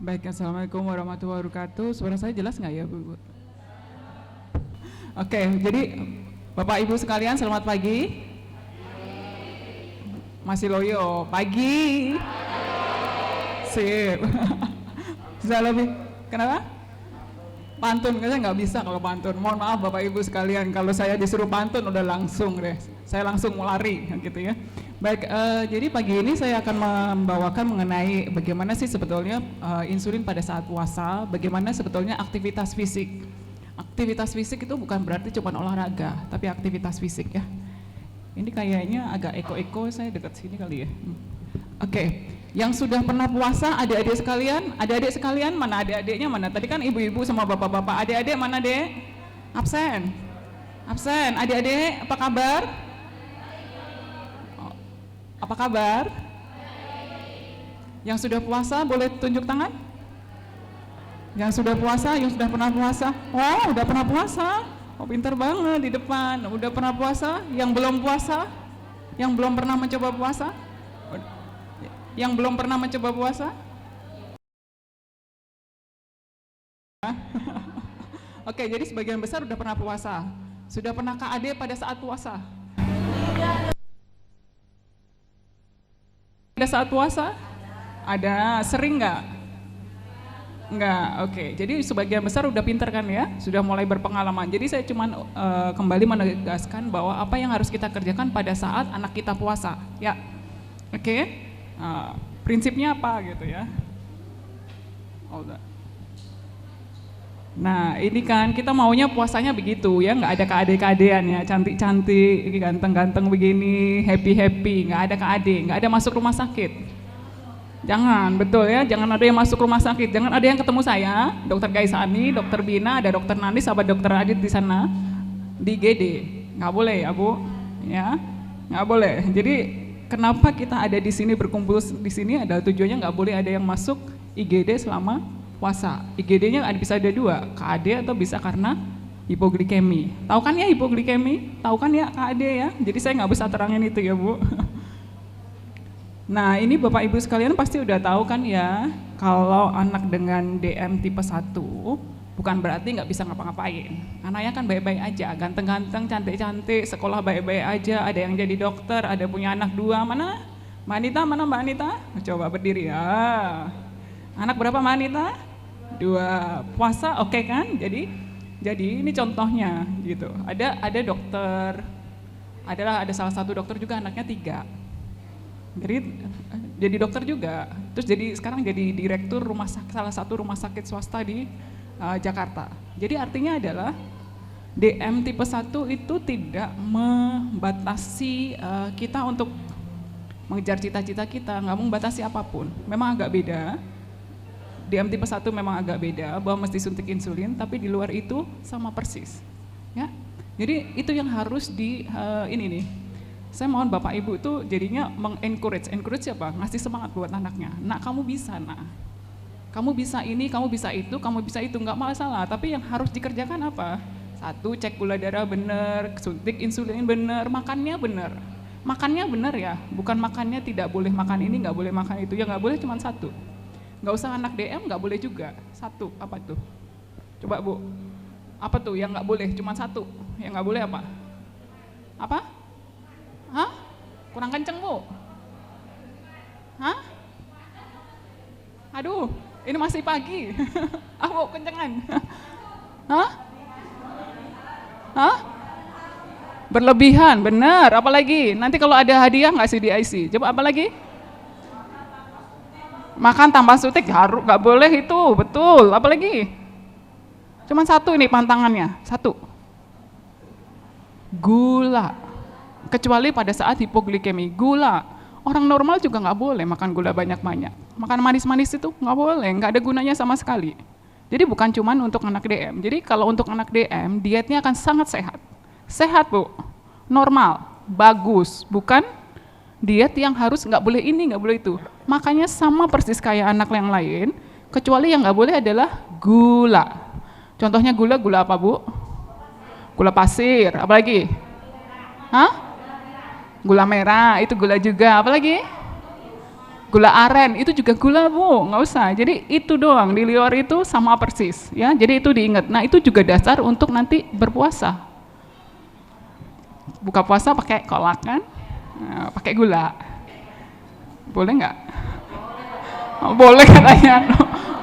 Baik, Assalamualaikum warahmatullahi wabarakatuh. Suara saya jelas nggak ya, Bu? Oke, jadi Bapak Ibu sekalian selamat pagi. Masih loyo, pagi. Sip. Bisa lebih, kenapa? Pantun, saya nggak bisa kalau pantun. Mohon maaf Bapak Ibu sekalian, kalau saya disuruh pantun udah langsung deh. Saya langsung mau lari, gitu ya. Baik, jadi pagi ini saya akan membawakan mengenai bagaimana sih sebetulnya insulin pada saat puasa, bagaimana sebetulnya aktivitas fisik. Aktivitas fisik itu bukan berarti cuma olahraga, tapi aktivitas fisik ya. Ini kayaknya agak eko-eko, saya dekat sini kali ya. Oke, yang sudah pernah puasa adik-adik sekalian, mana adik-adiknya mana? Tadi kan ibu-ibu sama bapak-bapak, adik-adik mana dek? Absen, absen. Adik-adik apa kabar? Apa kabar? Yang sudah puasa boleh tunjuk tangan? Yang sudah puasa, yang sudah pernah puasa? Wow, udah pernah puasa. Oh, pintar banget di depan. Udah pernah puasa? Yang belum puasa? Yang belum pernah mencoba puasa? Yang belum pernah mencoba puasa? Oke, jadi sebagian besar udah pernah puasa. Sudah pernah KAD pada saat puasa? Pada saat puasa? Ada, sering nggak? Nggak, oke. Jadi sebagian besar udah pinter kan ya? Sudah mulai berpengalaman. Jadi saya cuma kembali menegaskan bahwa apa yang harus kita kerjakan pada saat anak kita puasa. Ya, oke. Prinsipnya apa gitu ya? Nah ini kan kita maunya puasanya begitu ya, nggak ada keade-keadean ya, cantik-cantik, ganteng-ganteng begini, happy-happy, nggak ada keade, nggak ada masuk rumah sakit. Jangan, betul ya, jangan ada yang masuk rumah sakit, jangan ada yang ketemu saya, Dokter Gaisani, Dokter Bina, ada Dokter Nanis, sama Dokter Adit di sana di GD, nggak boleh ya Bu, ya, nggak boleh. Jadi kenapa kita ada di sini berkumpul di sini adalah tujuannya nggak boleh ada yang masuk IGD selama puasa. IGD-nya bisa ada dua, KAD atau bisa karena hipoglikemi. Tahu kan ya hipoglikemi? Tahu kan ya KAD ya? Jadi saya nggak bisa terangin itu ya Bu. Nah ini Bapak Ibu sekalian pasti udah tahu kan ya, kalau anak dengan DM tipe 1 bukan berarti nggak bisa ngapa-ngapain. Anaknya kan baik-baik aja, ganteng-ganteng, cantik-cantik, sekolah baik-baik aja, ada yang jadi dokter, ada punya anak 2, mana? Mbak Anita, mana Mbak Anita? Coba berdiri ya. Anak berapa Mbak Anita? 2. Puasa oke kan? Jadi ini contohnya gitu. Ada dokter, ada salah satu dokter juga anaknya 3. Jadi dokter juga. Terus sekarang jadi direktur salah satu rumah sakit swasta di Jakarta. Jadi artinya adalah DM tipe 1 itu tidak membatasi kita untuk mengejar cita-cita kita, nggak membatasi apapun. Memang agak beda. DM tipe 1 memang agak beda, bahwa mesti suntik insulin, tapi di luar itu sama persis. Ya, jadi itu yang harus ini nih. Saya mohon Bapak Ibu itu jadinya encourage siapa? Ngasih semangat buat anaknya. Nak kamu bisa, nak. Kamu bisa ini, kamu bisa itu, nggak masalah. Tapi yang harus dikerjakan apa? 1, cek gula darah bener, suntik insulin bener, makannya bener. Makannya bener ya, bukan makannya tidak boleh makan ini, nggak boleh makan itu. Ya nggak boleh cuma 1. Nggak usah anak DM, nggak boleh juga. 1, apa tuh? Coba Bu, apa tuh yang nggak boleh? Cuma 1, yang nggak boleh apa? Apa? Hah? Kurang kenceng Bu? Hah? Aduh, ini masih pagi. Ah Bu, kencengan. Hah? Hah? Berlebihan, benar. Apalagi? Nanti kalau ada hadiah nggak sih di IC? Coba apa lagi? Makan tambah suntik, harus nggak boleh itu, betul. Apalagi? Cuman 1 ini pantangannya, 1. Gula. Kecuali pada saat hipoglikemi, gula. Orang normal juga nggak boleh makan gula banyak-banyak. Makan manis-manis itu nggak boleh, nggak ada gunanya sama sekali. Jadi bukan cuman untuk anak DM. Jadi kalau untuk anak DM, dietnya akan sangat sehat. Sehat Bu, normal, bagus, bukan diet yang harus nggak boleh ini, nggak boleh itu. Makanya sama persis kayak anak yang lain, kecuali yang nggak boleh adalah gula. Contohnya gula apa Bu? Gula pasir, apalagi? Hah? Gula merah, itu gula juga, apalagi? Gula aren itu juga gula Bu, nggak usah. Jadi itu doang, di luar itu sama persis ya. Jadi itu diingat. Nah itu juga dasar untuk nanti berpuasa. Buka puasa pakai kolak kan, nah, pakai gula. Boleh nggak? Oh, boleh katanya.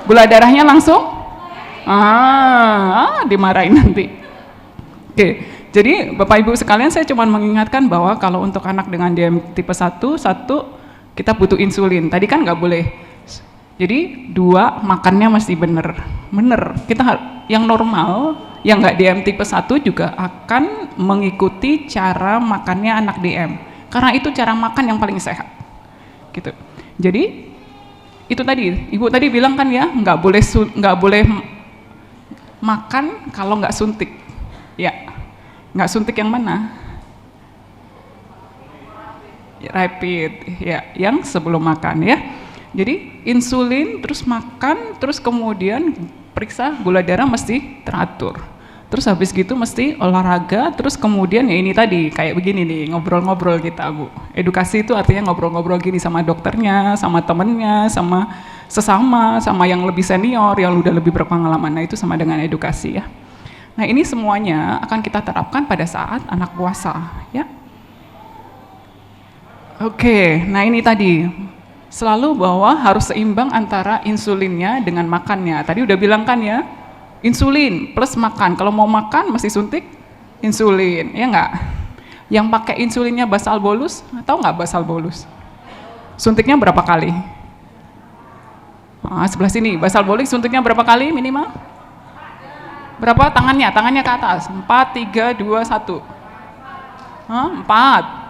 Gula darahnya langsung? Dimarahin nanti. Oke, jadi Bapak Ibu sekalian saya cuma mengingatkan bahwa kalau untuk anak dengan DM tipe 1, kita butuh insulin. Tadi kan nggak boleh. Jadi 2 makannya mesti bener. Kita yang normal, yang nggak DM tipe 1 juga akan mengikuti cara makannya anak DM. Karena itu cara makan yang paling sehat. Gitu. Jadi itu tadi, Ibu tadi bilang kan ya, nggak boleh makan kalau nggak suntik. Ya, nggak suntik yang mana? Rapid ya, yang sebelum makan ya. Jadi insulin terus makan, terus kemudian periksa gula darah mesti teratur. Terus habis gitu mesti olahraga, terus kemudian ya ini tadi kayak begini nih, ngobrol-ngobrol kita Bu. Edukasi itu artinya ngobrol-ngobrol gini sama dokternya, sama temennya, sama sesama, sama yang lebih senior, yang udah lebih berpengalaman. Nah itu sama dengan edukasi ya. Nah ini semuanya akan kita terapkan pada saat anak puasa ya. Oke, nah ini tadi selalu bahwa harus seimbang antara insulinnya dengan makannya. Tadi udah bilang kan ya, insulin plus makan. Kalau mau makan mesti suntik insulin, ya nggak? Yang pakai insulinnya basal bolus, tahu nggak basal bolus? Suntiknya berapa kali? Sebelah sini, basal bolus suntiknya berapa kali minimal? Berapa tangannya? Tangannya ke atas. 4, 3, 2, 1. 4.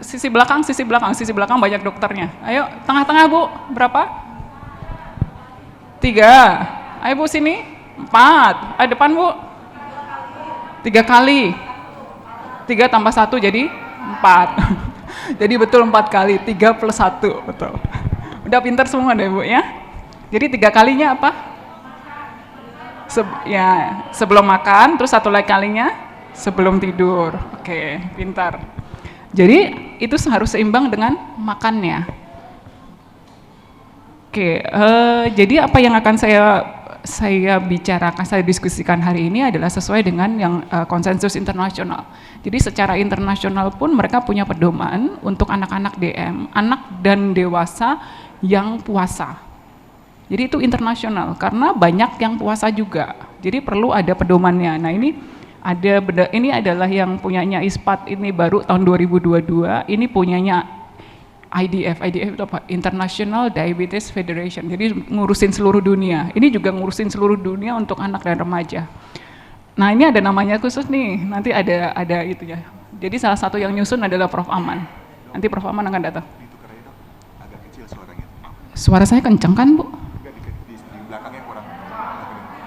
Sisi belakang banyak dokternya. Ayo, tengah-tengah Bu, berapa? 3. Ayo Bu sini, 4. Ayo depan Bu. 3 kali. 3 tambah 1 jadi 4. Jadi betul 4 kali, 3 plus 1, betul. Udah pintar semua deh Bu ya. Jadi 3 kalinya apa? Sebelum makan, terus 1 lagi kalinya sebelum tidur. Oke, pintar. Jadi itu harus seimbang dengan makannya. Oke, jadi apa yang akan saya bicarakan, saya diskusikan hari ini adalah sesuai dengan yang konsensus internasional. Jadi secara internasional pun mereka punya pedoman untuk anak-anak DM, anak dan dewasa yang puasa. Jadi itu internasional karena banyak yang puasa juga. Jadi perlu ada pedomannya. Nah ini adalah yang punyanya ISPAT ini baru tahun 2022, ini punyanya IDF itu apa? International Diabetes Federation, jadi ngurusin seluruh dunia, ini juga ngurusin seluruh dunia untuk anak dan remaja. Nah ini ada namanya khusus nih, nanti ada itu ya, jadi salah satu yang nyusun adalah Prof. Aman, nanti Prof. Aman akan datang. Agak kecil suaranya. Suara saya kenceng kan Bu? Di belakangnya kurang.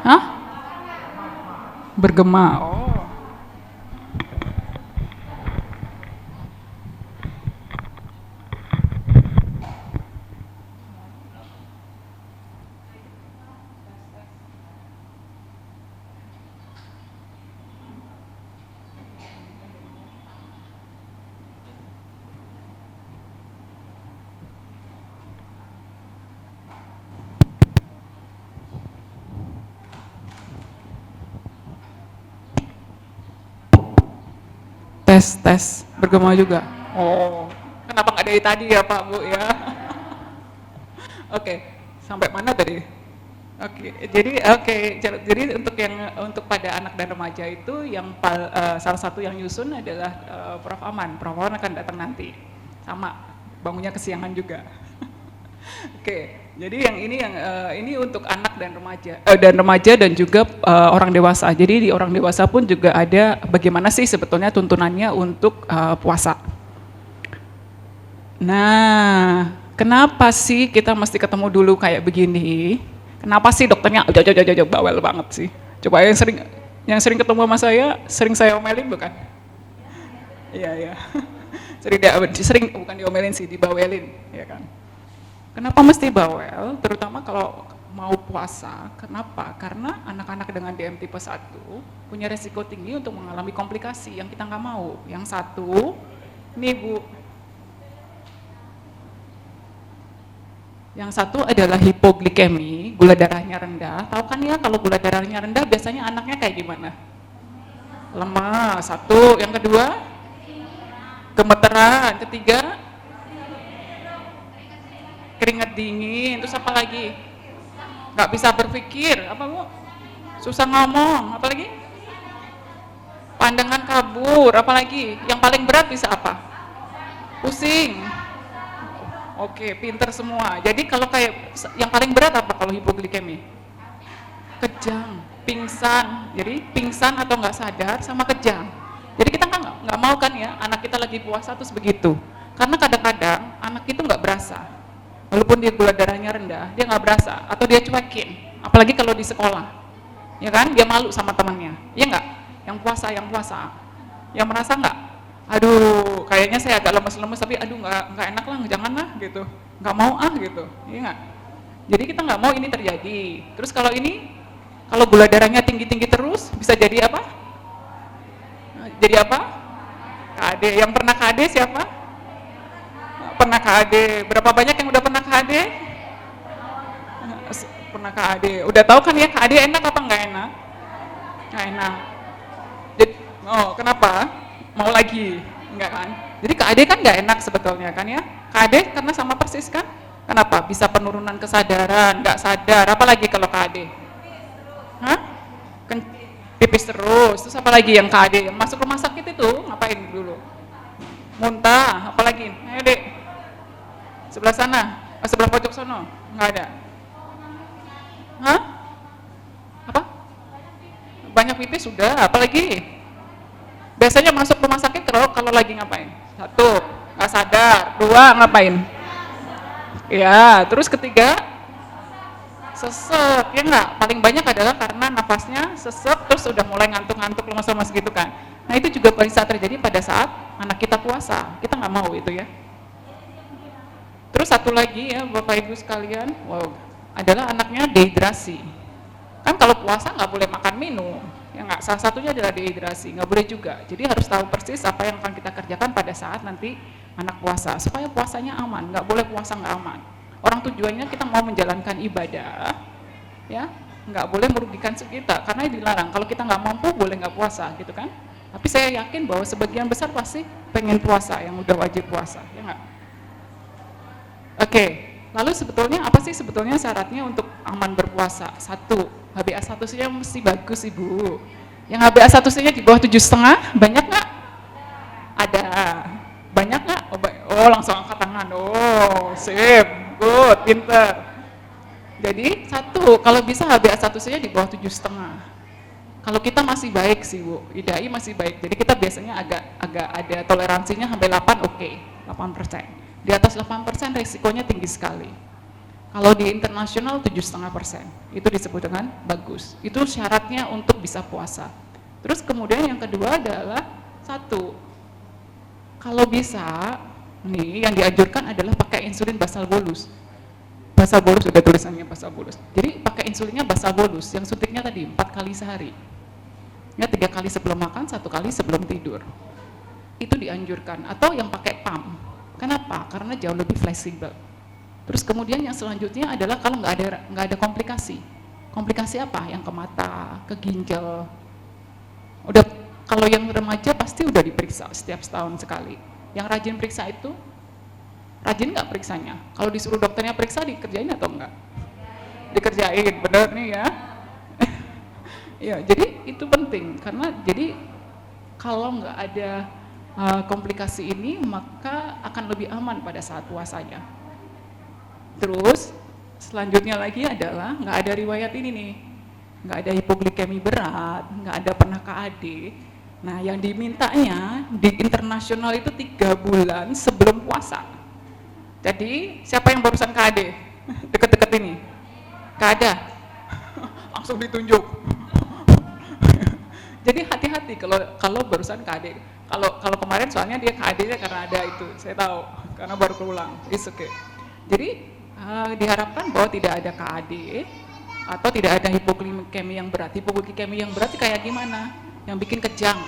Hah? Bergema. Oh. Tes, bergema juga. Oh, kenapa nggak dari tadi ya Pak Bu ya? Oke, sampai mana tadi? Jadi untuk pada anak dan remaja itu yang salah satu yang nyusun adalah Prof. Aman. Prof. Aman akan datang nanti, sama bangunnya kesiangan juga. Oke, jadi ini untuk anak dan remaja dan juga orang dewasa. Jadi di orang dewasa pun juga ada bagaimana sih sebetulnya tuntunannya untuk puasa. Nah, kenapa sih kita mesti ketemu dulu kayak begini? Kenapa sih dokternya bawel banget sih? Coba yang sering ketemu sama saya, sering saya omelin bukan? Iya. Sering bukan diomelin sih, dibawelin, ya kan? Kenapa mesti bawel? Terutama kalau mau puasa. Kenapa? Karena anak-anak dengan DM tipe 1 punya resiko tinggi untuk mengalami komplikasi yang kita nggak mau. Yang satu, nih Bu. Yang satu adalah hipoglikemi, gula darahnya rendah. Tahu kan ya kalau gula darahnya rendah biasanya anaknya kayak gimana? Lemah. Satu. Yang kedua, gemeteran. Ketiga, keringat dingin. Terus apa lagi? Nggak bisa berpikir. Apa Bu? Susah ngomong. Apa lagi? Pandangan kabur. Apa lagi? Yang paling berat bisa apa? Pusing. Oke, pinter semua. Jadi kalau kayak yang paling berat apa kalau hipoglikemi? Kejang, pingsan. Jadi pingsan atau nggak sadar sama kejang. Jadi kita kan nggak mau kan ya anak kita lagi puasa terus begitu. Karena kadang-kadang anak itu nggak berasa. Walaupun dia gula darahnya rendah, dia nggak berasa atau dia cuekin. Apalagi kalau di sekolah, ya kan? Dia malu sama temannya, ya nggak? Yang puasa. Yang merasa nggak? Aduh, kayaknya saya agak lemes-lemes tapi aduh nggak enak lah, jangan lah gitu, nggak mau gitu, iya nggak? Jadi kita nggak mau ini terjadi. Terus kalau gula darahnya tinggi-tinggi terus bisa jadi apa? Jadi apa? KD. Yang pernah KD siapa? Pernah KD. Berapa banyak yang udah pernah KD? Pernah KD. Udah tahu kan ya KD enak apa nggak enak? Nggak enak. Jadi, kenapa? Mau lagi, enggak kan? Jadi KAD kan nggak enak sebetulnya kan ya? KAD karena sama persis kan? Kenapa? Bisa penurunan kesadaran, nggak sadar, apalagi kalau KAD? Hah? Pipis terus, terus apa lagi yang KAD? Yang masuk rumah sakit itu ngapain dulu? Muntah, apalagi? Ayo dek, sebelah sana, sebelah pojok sono, nggak ada? Hah? Apa? Banyak pipis sudah, apalagi? Biasanya masuk rumah sakit kalau lagi ngapain? Satu, nggak sadar. Dua, ngapain? Ya, terus ketiga, sesek, ya nggak? Paling banyak adalah karena nafasnya sesek, terus udah mulai ngantuk-ngantuk, lemas-lemas gitu kan. Nah itu juga bisa terjadi pada saat anak kita puasa. Kita nggak mau itu ya. Terus satu lagi ya Bapak Ibu sekalian, adalah anaknya dehidrasi. Kan kalau puasa nggak boleh makan minum. Ya nggak, salah satunya adalah dehidrasi, nggak boleh juga. Jadi harus tahu persis apa yang akan kita kerjakan pada saat nanti anak puasa, supaya puasanya aman. Nggak boleh puasa nggak aman. Orang tujuannya kita mau menjalankan ibadah, ya nggak boleh merugikan kita, karena dilarang. Kalau kita nggak mampu, boleh nggak puasa, gitu kan? Tapi saya yakin bahwa sebagian besar pasti pengen puasa, yang udah wajib puasa, ya nggak? Oke, lalu sebetulnya apa sih sebetulnya syaratnya untuk aman berpuasa? Satu, HbA1c-nya mesti bagus Ibu. Yang HbA1c-nya di bawah 7,5, banyak nggak? Ada. Banyak nggak? Oh langsung angkat tangan. Oh sip, good, pinter. Jadi satu, kalau bisa HbA1c-nya di bawah 7,5. Kalau kita masih baik sih Bu, IDAI masih baik. Jadi kita biasanya agak ada toleransinya sampai 8, oke, 8%. Di atas 8% risikonya tinggi sekali. Kalau di internasional 7,5%, itu disebut dengan bagus. Itu syaratnya untuk bisa puasa. Terus kemudian yang kedua adalah satu, kalau bisa, nih yang dianjurkan adalah pakai insulin basal bolus. Basal bolus, udah tulisannya basal bolus. Jadi pakai insulinnya basal bolus, yang suntiknya tadi 4 kali sehari. Ya 3 kali sebelum makan, 1 kali sebelum tidur. Itu dianjurkan. Atau yang pakai pump. Kenapa? Karena jauh lebih fleksibel. Terus kemudian yang selanjutnya adalah kalau nggak ada komplikasi. Komplikasi apa? Yang ke mata, ke ginjal. Udah, kalau yang remaja pasti udah diperiksa setiap setahun sekali. Yang rajin periksa itu, rajin nggak periksanya? Kalau disuruh dokternya periksa, dikerjain atau enggak? Dikerjain, bener nih ya. Ya, jadi itu penting karena jadi kalau nggak ada komplikasi ini maka akan lebih aman pada saat puasanya. Terus selanjutnya lagi adalah nggak ada riwayat ini nih, nggak ada hipoglikemi berat, nggak ada pernah KAD. Nah yang dimintanya di internasional itu 3 bulan sebelum puasa. Jadi siapa yang barusan KAD? Deket-deket ini? Nggak ada? Langsung ditunjuk. Jadi hati-hati kalau barusan KAD. Kalau kemarin soalnya dia KAD-nya karena ada itu, saya tahu karena baru keulang. It's okay. Jadi diharapkan bahwa tidak ada KAD atau tidak ada hipoglikemi yang berat. Hipoglikemi yang berat kayak gimana? Yang bikin kejang,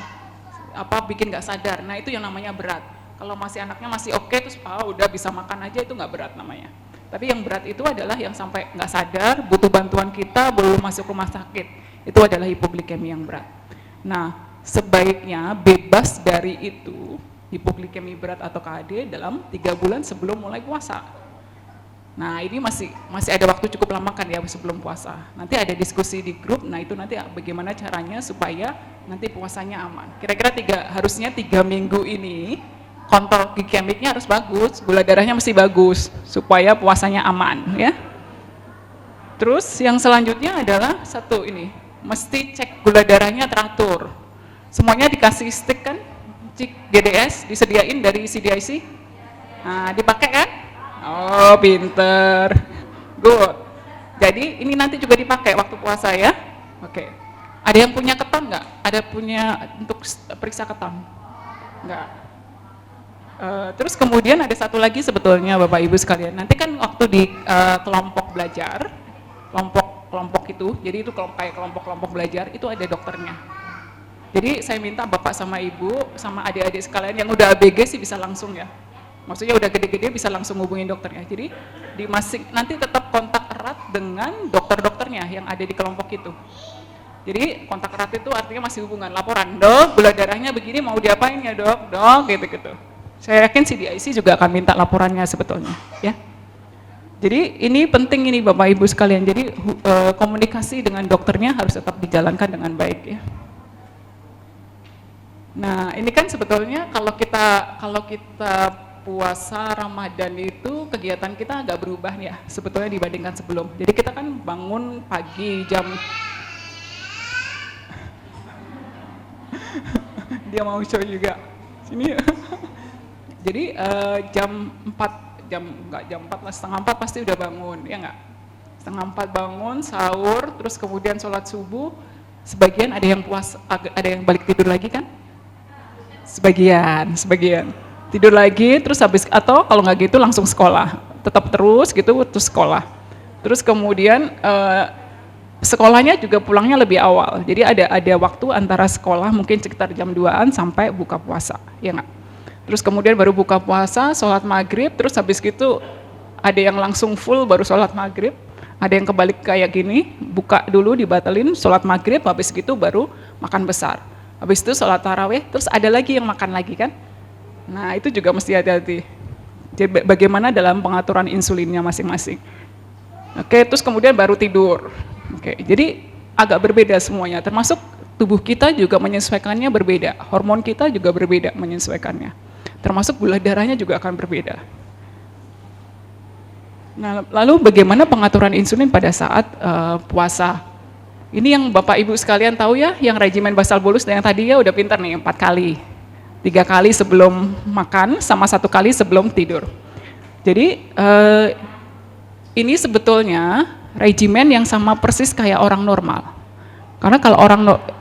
bikin nggak sadar. Nah itu yang namanya berat. Kalau masih anaknya masih oke, terus udah bisa makan aja, itu nggak berat namanya. Tapi yang berat itu adalah yang sampai nggak sadar, butuh bantuan kita, belum masuk rumah sakit. Itu adalah hipoglikemi yang berat. Nah, sebaiknya bebas dari itu, hipoglikemi berat atau KAD dalam 3 bulan sebelum mulai puasa. Nah, ini masih ada waktu cukup lama kan ya sebelum puasa. Nanti ada diskusi di grup, nah itu nanti bagaimana caranya supaya nanti puasanya aman. Kira-kira harusnya 3 minggu ini, kontrol glikemiknya harus bagus, gula darahnya mesti bagus, supaya puasanya aman ya. Terus yang selanjutnya adalah satu ini, mesti cek gula darahnya teratur. Semuanya dikasih stick kan, cek GDS disediain dari CDIC, nah dipakai kan? Oh pinter, good. Jadi ini nanti juga dipakai waktu puasa ya. Oke. Ada yang punya keton nggak? Ada punya untuk periksa keton? Nggak. Terus kemudian ada satu lagi sebetulnya Bapak Ibu sekalian, nanti kan waktu di kelompok belajar, kelompok itu, jadi itu kayak kelompok belajar, itu ada dokternya. Jadi saya minta Bapak sama Ibu, sama adik-adik sekalian yang udah ABG sih bisa langsung ya, maksudnya udah gede-gede bisa langsung hubungin dokternya. Jadi nanti tetap kontak erat dengan dokter-dokternya yang ada di kelompok itu. Jadi kontak erat itu artinya masih hubungan, laporan, dok gula darahnya begini mau diapain ya dok, gitu-gitu. Saya yakin CDIC juga akan minta laporannya sebetulnya, ya. Jadi ini penting ini Bapak Ibu sekalian. Jadi komunikasi dengan dokternya harus tetap dijalankan dengan baik, ya. Nah ini kan sebetulnya kalau kita puasa Ramadan itu kegiatan kita agak berubah ya sebetulnya dibandingkan sebelum. Jadi kita kan bangun pagi jam dia mau show juga sini. Jadi jam 4 lah, setengah 4 pasti udah bangun, ya nggak? Setengah 4 bangun, sahur, terus kemudian sholat subuh, sebagian ada yang ada yang balik tidur lagi kan? Sebagian, tidur lagi, terus atau kalau nggak gitu langsung sekolah, tetap terus gitu, terus sekolah. Terus kemudian sekolahnya juga pulangnya lebih awal, jadi ada waktu antara sekolah mungkin sekitar jam 2-an sampai buka puasa, ya nggak? Terus kemudian baru buka puasa, sholat maghrib, terus habis gitu ada yang langsung full baru sholat maghrib, ada yang kebalik kayak gini, buka dulu dibatalin, sholat maghrib, habis gitu baru makan besar. Habis itu sholat tarawih, terus ada lagi yang makan lagi kan? Nah itu juga mesti hati-hati. Jadi bagaimana dalam pengaturan insulinnya masing-masing. Oke, terus kemudian baru tidur. Oke, jadi agak berbeda semuanya, termasuk tubuh kita juga menyesuaikannya berbeda, hormon kita juga berbeda menyesuaikannya. Termasuk gula darahnya juga akan berbeda. Nah, lalu bagaimana pengaturan insulin pada saat puasa? Ini yang Bapak Ibu sekalian tahu ya, yang regimen basal bolus yang tadi ya udah pintar nih, 4 kali. 3 kali sebelum makan, sama 1 kali sebelum tidur. Jadi ini sebetulnya regimen yang sama persis kayak orang normal. Karena kalau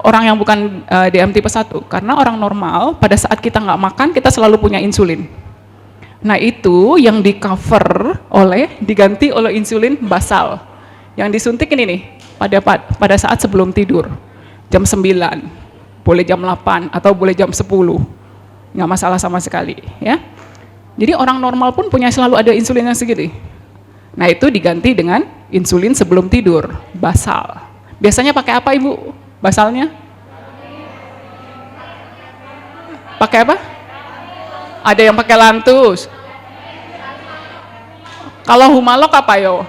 orang yang bukan DM tipe 1, karena orang normal pada saat kita nggak makan kita selalu punya insulin. Nah itu yang diganti oleh insulin basal. Yang disuntik ini nih pada saat sebelum tidur, jam 9, boleh jam 8 atau boleh jam 10, nggak masalah sama sekali, ya. Jadi orang normal pun selalu ada insulin yang segitu. Nah itu diganti dengan insulin sebelum tidur, basal. Biasanya pakai apa Ibu basalnya? Pakai apa? Ada yang pakai Lantus. Kalau Humalog apa yo?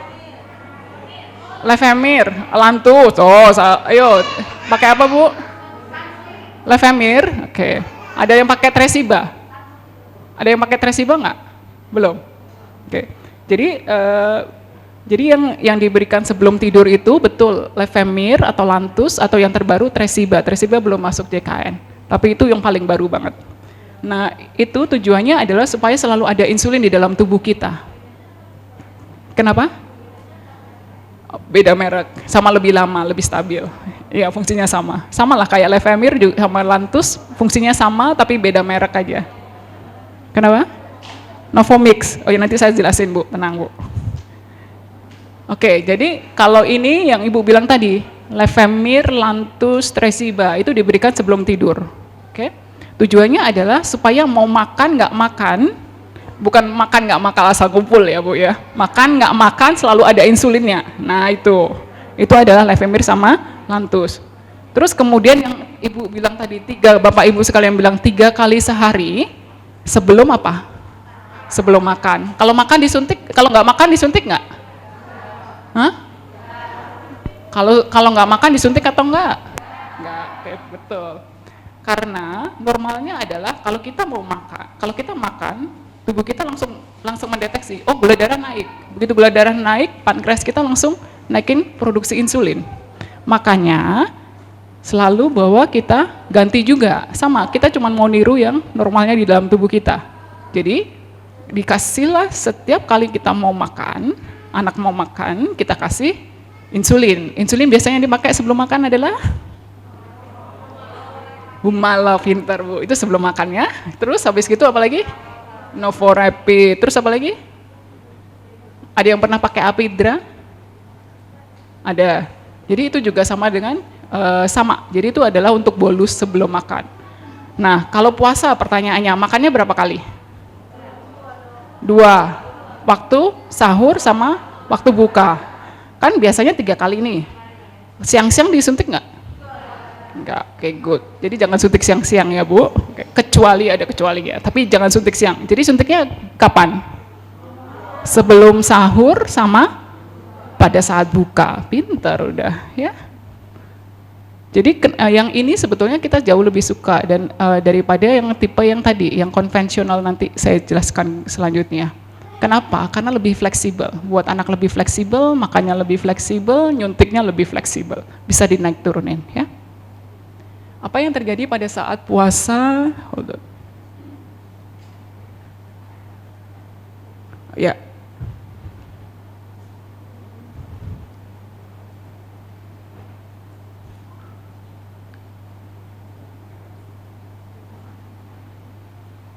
Levemir, Lantus. Oh, ayo pakai apa Bu? Levemir. Oke. Ada yang pakai Tresiba? Ada yang pakai Tresiba nggak? Belum. Oke. Jadi yang diberikan sebelum tidur itu betul Levemir atau Lantus atau yang terbaru Tresiba. Tresiba belum masuk JKN, tapi itu yang paling baru banget. Nah itu tujuannya adalah supaya selalu ada insulin di dalam tubuh kita. Kenapa? Beda merek, sama lebih lama, lebih stabil. Ya fungsinya sama lah kayak Levemir juga sama Lantus, fungsinya sama tapi beda merek aja. Kenapa? Novomix. Oh ya nanti saya jelasin Bu, tenang Bu. Oke, jadi kalau ini yang Ibu bilang tadi, Levemir, Lantus, Tresiba, itu diberikan sebelum tidur. Oke, tujuannya adalah supaya mau makan, nggak makan, Bukan makan nggak makan asal kumpul ya Bu ya. Makan nggak makan selalu ada insulinnya. Nah itu adalah Levemir sama Lantus. Terus kemudian yang Ibu bilang tadi, Bapak Ibu sekalian bilang 3 kali sehari sebelum apa? Sebelum makan. Kalau makan disuntik, kalau nggak makan disuntik nggak? Hah? Kalau nggak makan disuntik atau enggak? Enggak, betul. Karena normalnya adalah kalau kita makan, tubuh kita langsung mendeteksi, oh gula darah naik. Begitu gula darah naik, pankreas kita langsung naikin produksi insulin. Makanya selalu bahwa kita ganti juga, sama, kita cuma mau niru yang normalnya di dalam tubuh kita. Jadi dikasihlah setiap kali kita mau makan, anak mau makan, kita kasih insulin. Insulin biasanya dipakai sebelum makan adalah Humala, pintar Bu, itu sebelum makannya. Terus habis gitu apa lagi? Novorapid. Terus apa lagi? Ada yang pernah pakai Apidra? Ada. Jadi itu juga sama dengan sama. Jadi itu adalah untuk bolus sebelum makan. Nah, kalau puasa pertanyaannya, makannya berapa kali? 2. Waktu sahur sama waktu buka. Kan biasanya 3 kali nih. Siang-siang disuntik nggak? Enggak, oke, good. Jadi jangan suntik siang-siang ya Bu, kecuali ada kecuali ya, tapi jangan suntik siang. Jadi suntiknya kapan? Sebelum sahur sama pada saat buka. Pintar udah ya. Jadi yang ini sebetulnya kita jauh lebih suka dan daripada yang tipe yang tadi, yang konvensional, nanti saya jelaskan selanjutnya. Kenapa? Karena lebih fleksibel. Buat anak lebih fleksibel, makannya lebih fleksibel, nyuntiknya lebih fleksibel. Bisa dinaik turunin ya. Apa yang terjadi pada saat puasa? Hold on. Ya.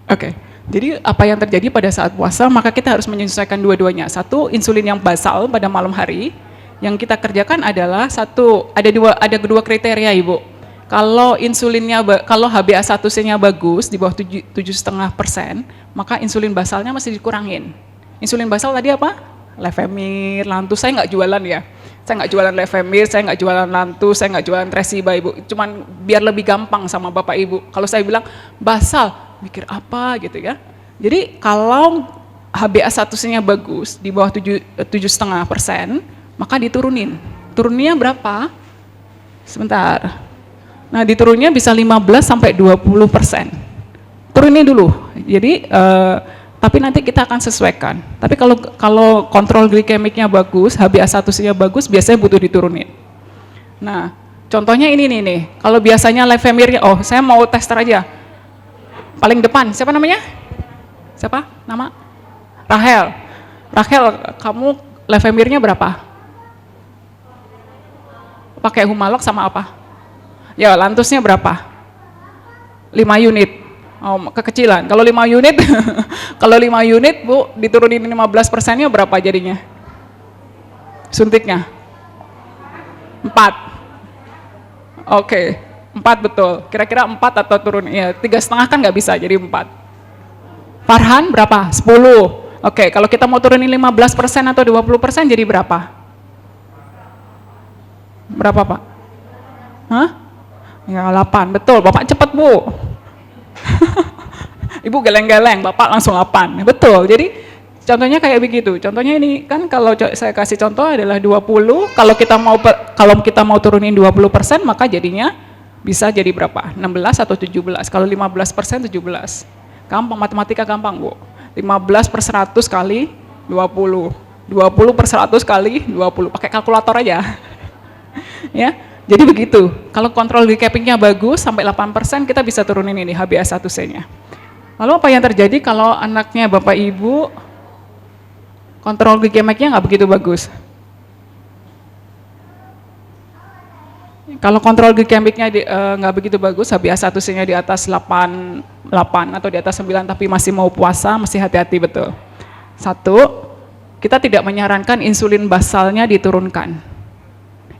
Oke. Jadi apa yang terjadi pada saat puasa, maka kita harus menyesuaikan dua-duanya. Satu, insulin yang basal pada malam hari. Yang kita kerjakan adalah ada kedua kriteria Ibu. Kalau insulinnya, kalau HbA1c-nya bagus di bawah 7,5%, maka insulin basalnya masih dikurangin. Insulin basal tadi apa? Levemir, Lantus. Saya nggak jualan ya. Saya nggak jualan Levemir, saya nggak jualan Lantus, saya nggak jualan Tresiba Ibu. Cuman biar lebih gampang sama Bapak Ibu. Kalau saya bilang basal, mikir apa gitu ya. Jadi kalau HbA1c-nya bagus di bawah 7,5%, maka diturunin. Turunnya berapa? Sebentar. Nah, diturunnya bisa 15-20%. Turunin dulu. Jadi, tapi nanti kita akan sesuaikan. Tapi kalau kontrol glikemiknya bagus, HbA1c-nya bagus, biasanya butuh diturunin. Nah, contohnya ini nih. Kalau biasanya Levemirnya, oh saya mau tester aja. Paling depan, siapa namanya? Siapa? Nama? Rahel. Rahel, kamu Levemirnya berapa? Pakai Humalog sama apa? Ya, Lantusnya berapa? 5 unit. Oh, kekecilan. Kalau 5 unit, kalau 5 unit Bu, diturunin 15%-nya berapa jadinya? Suntiknya? 4. Oke, 4 betul. Kira-kira 4 atau turun? Ya, 3,5 kan nggak bisa, jadi 4. Farhan berapa? 10. Oke, kalau kita mau turunin 15% atau 20% jadi berapa? Berapa Pak? Hah? Ya 8, betul, Bapak cepat Bu. Ibu geleng-geleng, Bapak langsung 8, betul. Jadi contohnya kayak begitu. Contohnya ini kan kalau saya kasih contoh adalah 20, kalau kita mau turunin 20%, maka jadinya bisa jadi berapa? 16 atau 17, kalau 15% 17. Gampang, matematika gampang Bu. 15 per 100 kali 20, 20 per 100 kali 20, pakai kalkulator aja. Ya. Jadi begitu, kalau kontrol glikemiknya bagus sampai 8%, kita bisa turunin ini HbA1c-nya. Lalu apa yang terjadi kalau anaknya Bapak Ibu kontrol glikemiknya nggak begitu bagus? Kalau kontrol glikemiknya nggak begitu bagus, HbA1c-nya di atas 8 atau di atas 9 tapi masih mau puasa, masih hati-hati betul. Satu, kita tidak menyarankan insulin basalnya diturunkan.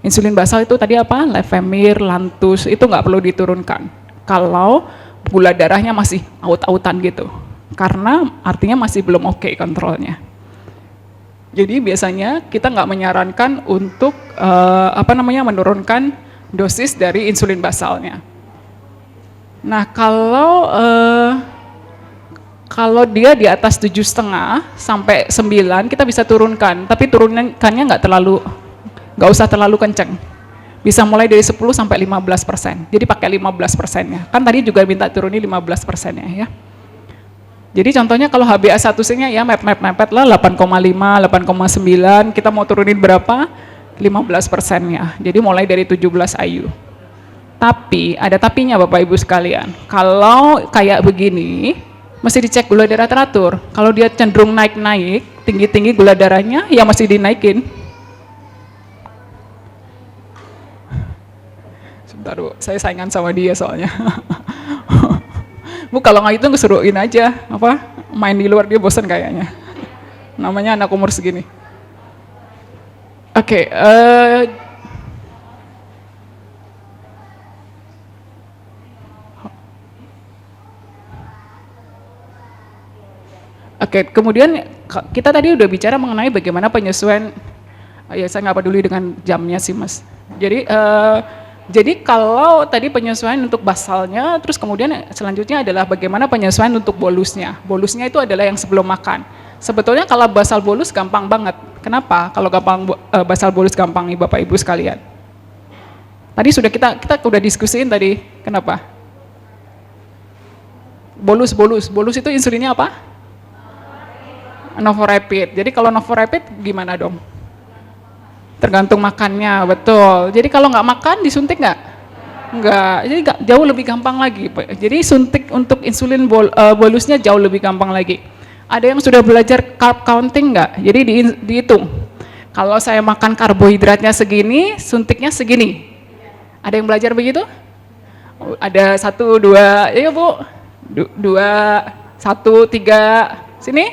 Insulin basal itu tadi apa? Levemir, Lantus, itu nggak perlu diturunkan. Kalau gula darahnya masih aut-autan gitu. karena artinya masih belum oke kontrolnya. Jadi biasanya kita nggak menyarankan untuk menurunkan dosis dari insulin basalnya. Nah, kalau dia di atas 7,5 sampai 9 kita bisa turunkan, tapi turunkannya nggak usah terlalu kenceng. Bisa mulai dari 10 sampai 15%. Jadi pakai 15%-nya. Kan tadi juga minta turunin 15%-nya ya. Jadi contohnya kalau HbA1c-nya ya mepet lah 8,5, 8,9, kita mau turunin berapa? 15%-nya. Jadi mulai dari 17 IU. Tapi ada tapinya Bapak Ibu sekalian. Kalau kayak begini, mesti dicek gula darah teratur. Kalau dia cenderung naik-naik, tinggi-tinggi gula darahnya, ya mesti dinaikin. Sebentar Bu, saya saingan sama dia soalnya. Bu kalau nggak itu ngesuruhin aja, main di luar, dia bosan kayaknya. Namanya anak umur segini. Oke, kemudian kita tadi udah bicara mengenai bagaimana penyesuaian, ya saya nggak peduli dengan jamnya sih Mas. Jadi kalau tadi penyesuaian untuk basalnya, terus kemudian selanjutnya adalah bagaimana penyesuaian untuk bolusnya. Bolusnya itu adalah yang sebelum makan. Sebetulnya kalau basal bolus gampang banget. Kenapa? Kalau basal bolus gampang nih Bapak Ibu sekalian. Tadi sudah kita udah diskusiin tadi. Kenapa? Bolus itu insulinnya apa? Novorapid. Jadi kalau Novorapid gimana dong? Tergantung makannya, betul. Jadi kalau nggak makan disuntik nggak? Nggak. Jadi jauh lebih gampang lagi. Jadi suntik untuk insulin bolusnya jauh lebih gampang lagi. Ada yang sudah belajar carb counting nggak? Jadi dihitung. Kalau saya makan karbohidratnya segini, suntiknya segini. Ada yang belajar begitu? Ada 1, 2, ya Bu. 2, 1, 3. Sini.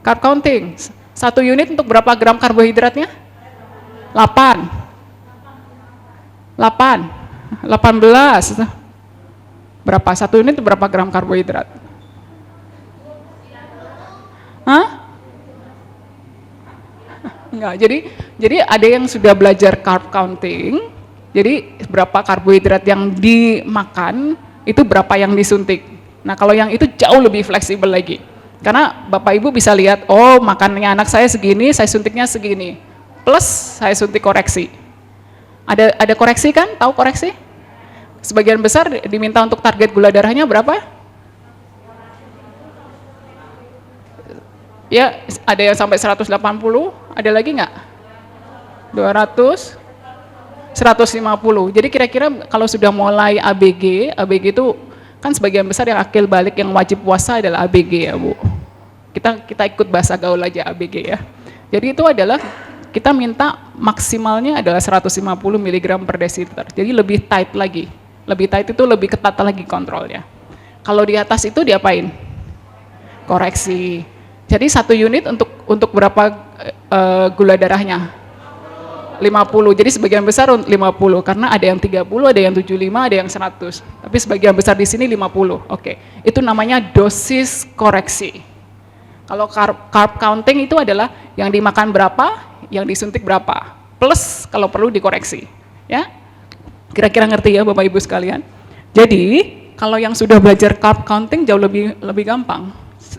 Carb counting. 1 unit untuk berapa gram karbohidratnya? 8, 18. Berapa? 1 unit berapa gram karbohidrat? Hah? Enggak, jadi ada yang sudah belajar carb counting, jadi berapa karbohidrat yang dimakan, itu berapa yang disuntik. Nah kalau yang itu jauh lebih fleksibel lagi, karena Bapak Ibu bisa lihat, oh makannya anak saya segini, saya suntiknya segini, plus saya suntik koreksi. Ada koreksi kan? Tahu koreksi? Sebagian besar diminta untuk target gula darahnya berapa? Ya, ada yang sampai 180, ada lagi nggak? 200, 150. Jadi kira-kira kalau sudah mulai ABG itu kan sebagian besar yang akil balik yang wajib puasa adalah ABG ya Bu. Kita ikut bahasa gaul aja ABG ya. Jadi itu adalah kita minta maksimalnya adalah 150 mg per desiliter. Jadi lebih tight lagi. Lebih tight itu lebih ketat lagi kontrolnya. Kalau di atas itu diapain? Koreksi. Jadi 1 unit untuk berapa gula darahnya? 50. Jadi sebagian besar 50 karena ada yang 30, ada yang 75, ada yang 100. Tapi sebagian besar di sini 50. Oke. Itu namanya dosis koreksi. Kalau carb counting itu adalah yang dimakan berapa, yang disuntik berapa, plus kalau perlu dikoreksi, ya. Kira-kira ngerti ya Bapak Ibu sekalian? Jadi kalau yang sudah belajar carb counting jauh lebih gampang.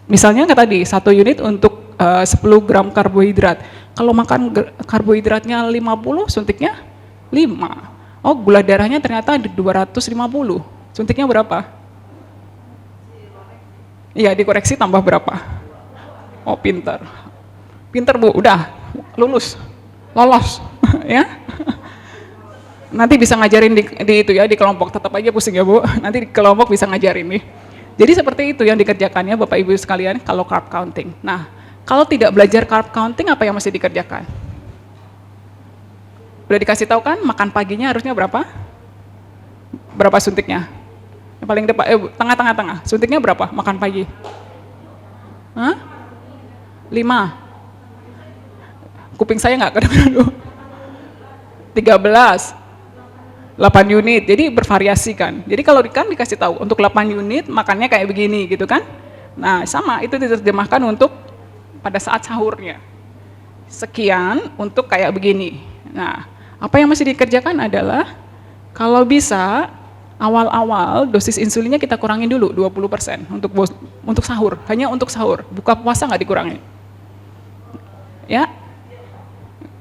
Misalnya tadi 1 unit untuk 10 gram karbohidrat. Kalau makan karbohidratnya 50, suntiknya 5. Oh gula darahnya ternyata 250, suntiknya berapa? Iya dikoreksi tambah berapa? Oh pinter Bu, udah lolos ya. Nanti bisa ngajarin di itu ya, di kelompok, tetap aja pusing ya Bu, nanti di kelompok bisa ngajarin nih. Jadi seperti itu yang dikerjakannya Bapak Ibu sekalian kalau carb counting. Nah, kalau tidak belajar carb counting apa yang mesti dikerjakan? Udah dikasih tahu kan, makan paginya harusnya berapa? Berapa suntiknya? Yang paling depan, tengah-tengah, suntiknya berapa makan pagi? Hah? 5. Kuping saya nggak kedengeran dulu. 13. 8 unit, jadi bervariasi kan. Jadi kalau dikasih tahu untuk 8 unit makannya kayak begini gitu kan. Nah, sama itu diterjemahkan untuk pada saat sahurnya. Sekian untuk kayak begini. Nah, apa yang masih dikerjakan adalah kalau bisa awal-awal dosis insulinnya kita kurangin dulu 20% untuk sahur, hanya untuk sahur. Buka puasa nggak dikurangi. Ya.